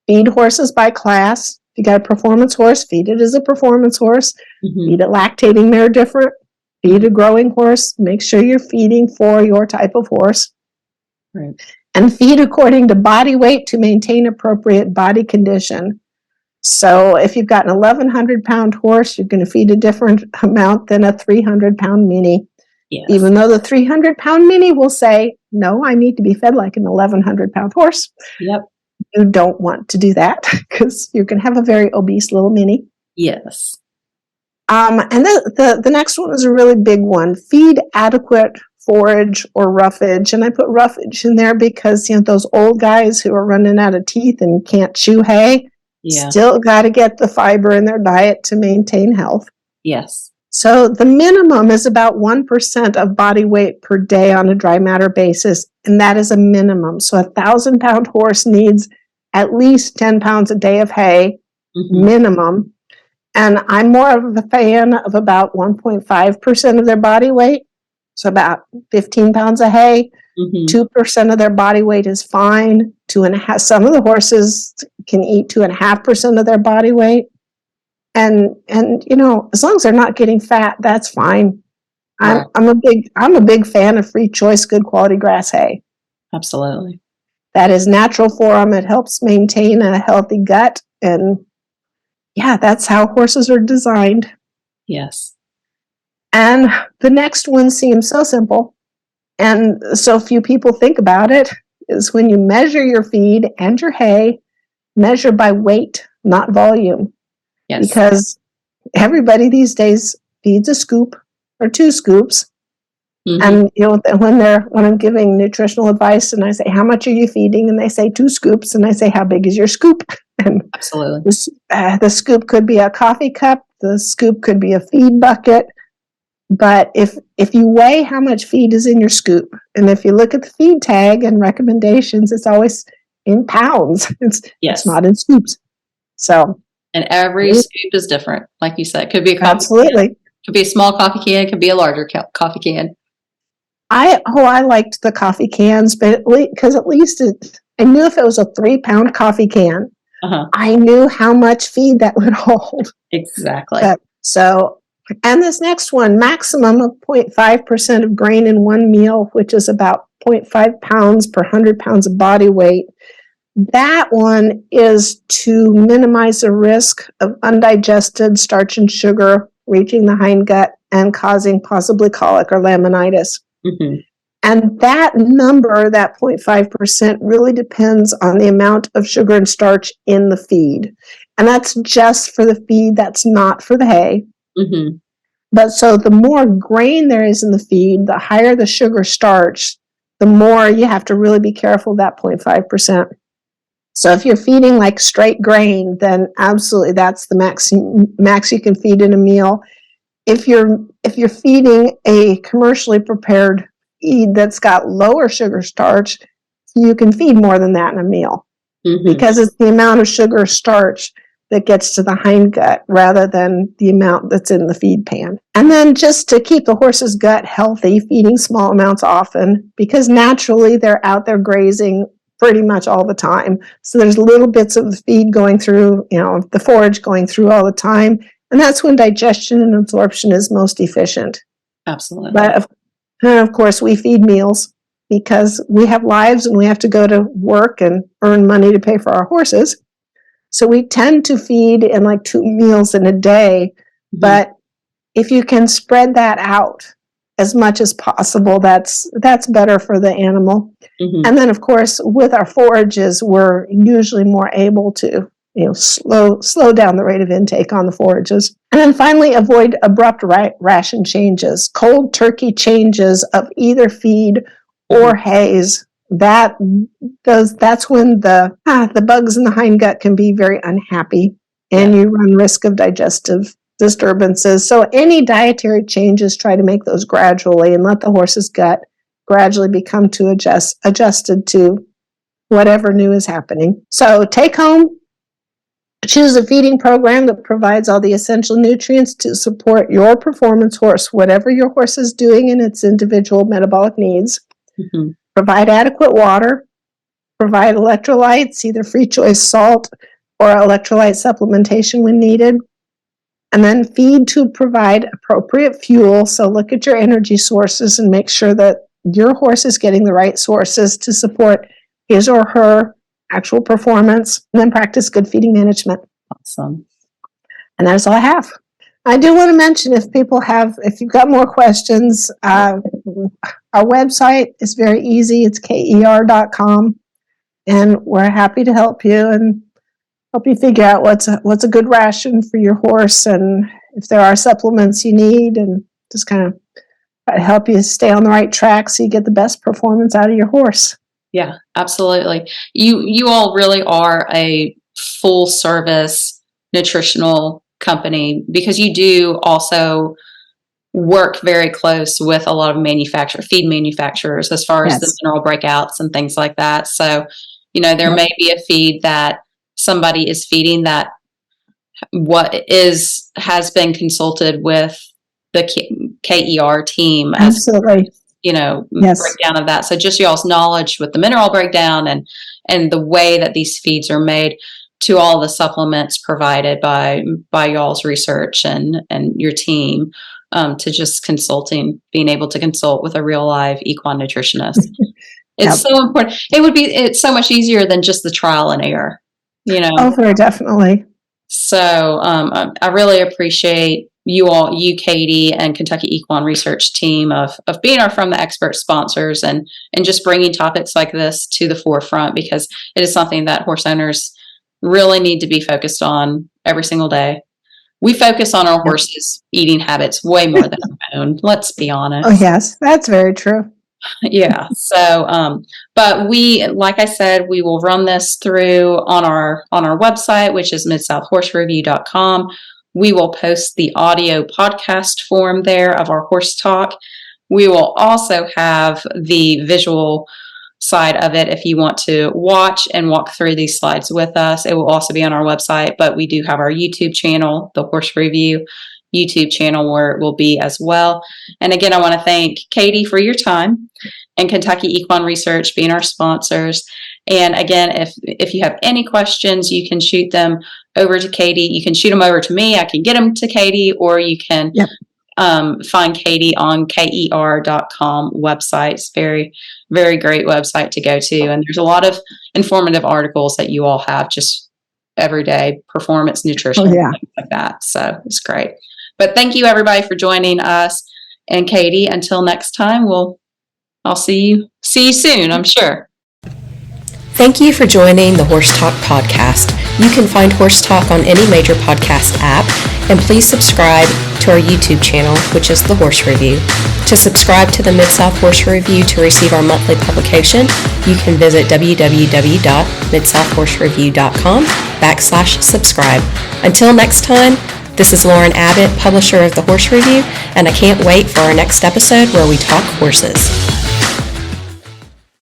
Feed horses by class. If you got a performance horse, feed it as a performance horse. Mm-hmm. Feed it lactating mare different. Feed a growing horse. Make sure you're feeding for your type of horse. Right. And feed according to body weight to maintain appropriate body condition. So if you've got an 1,100-pound horse, you're going to feed a different amount than a 300-pound mini. Yes. Even though the 300-pound mini will say, no, I need to be fed like an 1,100-pound horse. Yep. You don't want to do that because you're going to have a very obese little mini. Yes. And the next one is a really big one. Feed adequate forage or roughage. And I put roughage in there because, those old guys who are running out of teeth and can't chew hay, still got to get the fiber in their diet to maintain health. Yes. So the minimum is about 1% of body weight per day on a dry matter basis, and that is a minimum. So a 1,000-pound horse needs at least 10 pounds a day of hay, minimum. And I'm more of a fan of about 1.5% of their body weight. So about 15 pounds of hay, 2% of their body weight is fine. 2.5%. Some of the horses can eat 2.5% of their body weight. And as long as they're not getting fat, that's fine. Right. I'm a big fan of free choice, good quality grass hay. Absolutely. That is natural for them. It helps maintain a healthy gut. And that's how horses are designed. Yes. And the next one seems so simple, and so few people think about it, is when you measure your feed and your hay, measure by weight, not volume. Yes. Because everybody these days feeds a scoop or 2 scoops. And when I'm giving nutritional advice and I say, how much are you feeding? And they say 2 scoops. And I say, how big is your scoop? And absolutely. The scoop could be a coffee cup. The scoop could be a feed bucket. But if you weigh how much feed is in your scoop, and if you look at the feed tag and recommendations, it's always in pounds. It's not in scoops. So. And every scoop is different. Like you said, it could be a coffee absolutely. Can. Could be a small coffee can. It could be a larger coffee can. I liked the coffee cans, but because at least I knew if it was a 3-pound coffee can, I knew how much feed that would hold. Exactly. And this next one, maximum of 0.5% of grain in one meal, which is about 0.5 pounds per 100 pounds of body weight. That one is to minimize the risk of undigested starch and sugar reaching the hindgut and causing possibly colic or laminitis. And that number, that 0.5%, really depends on the amount of sugar and starch in the feed. And that's just for the feed, that's not for the hay. But so the more grain there is in the feed, the higher the sugar starch, the more you have to really be careful of that 0.5%. So if you're feeding like straight grain, then absolutely that's the max you can feed in a meal. If you're feeding a commercially prepared feed that's got lower sugar starch, you can feed more than that in a meal because it's the amount of sugar or starch that gets to the hindgut rather than the amount that's in the feed pan. And then just to keep the horse's gut healthy, feeding small amounts often, because naturally they're out there grazing pretty much all the time. So there's little bits of the feed going through, the forage going through all the time. And that's when digestion and absorption is most efficient. Absolutely. But of course, we feed meals because we have lives and we have to go to work and earn money to pay for our horses. So we tend to feed in like 2 meals in a day. But if you can spread that out as much as possible, that's better for the animal. And then, of course, with our forages, we're usually more able to slow down the rate of intake on the forages. And then finally, avoid abrupt ration changes. Cold turkey changes of either feed or hays that's when the bugs in the hindgut can be very unhappy, and you run risk of digestive disturbances. So any dietary changes, try to make those gradually and let the horse's gut gradually become adjusted to whatever new is happening. So take home, choose a feeding program that provides all the essential nutrients to support your performance horse, whatever your horse is doing in its individual metabolic needs. Mm-hmm. Provide adequate water, provide electrolytes, either free choice salt or electrolyte supplementation when needed, and then feed to provide appropriate fuel. So look at your energy sources and make sure that your horse is getting the right sources to support his or her actual performance, and then practice good feeding management. Awesome. And that's all I have. I do want to mention, if you've got more questions, our website is very easy. It's KER.com, and we're happy to help you and help you figure out what's a good ration for your horse, and if there are supplements you need, and just kind of try to help you stay on the right track so you get the best performance out of your horse. Yeah, absolutely. You all really are a full service nutritional company, because you do also work very close with a lot of feed manufacturers as far as the mineral breakouts and things like that. So, there may be a feed that somebody is feeding that has been consulted with the KER team. Absolutely. Breakdown of that. So just y'all's knowledge with the mineral breakdown and the way that these feeds are made, to all the supplements provided by y'all's research and your team, to just being able to consult with a real live equine nutritionist. It's so important. It's so much easier than just the trial and error, Oh, very definitely. So I really appreciate you, Katie, and Kentucky Equine Research team of being our From the Expert sponsors and just bringing topics like this to the forefront, because it is something that horse owners really need to be focused on every single day. We focus on our horses' eating habits way more than our own. Let's be honest. Oh, yes, that's very true. Yeah. So, but like I said, we will run this through on our website, which is midsouthhorsereview.com. We will post the audio podcast form there of our horse talk. We will also have the visual side of it if you want to watch and walk through these slides with us. It will also be on our website, but we do have our YouTube channel, the Horse Review YouTube channel, where it will be as well. And again, I want to thank Katie for your time, and Kentucky Equine Research being our sponsors. And again, if you have any questions, you can shoot them over to Katie. You can shoot them over to me. I can get them to Katie, or you can find Katie on KER.com website. It's very, very great website to go to. And there's a lot of informative articles that you all have just every day, performance nutrition, things like that. So it's great. But thank you, everybody, for joining us. And Katie, until next time, I'll see you soon, I'm sure. Thank you for joining the Horse Talk podcast. You can find Horse Talk on any major podcast app, and please subscribe to our YouTube channel, which is The Horse Review. To subscribe to the Mid-South Horse Review to receive our monthly publication, you can visit www.midsouthhorsereview.com/subscribe. Until next time, this is Lauren Abbott, publisher of The Horse Review, and I can't wait for our next episode where we talk horses.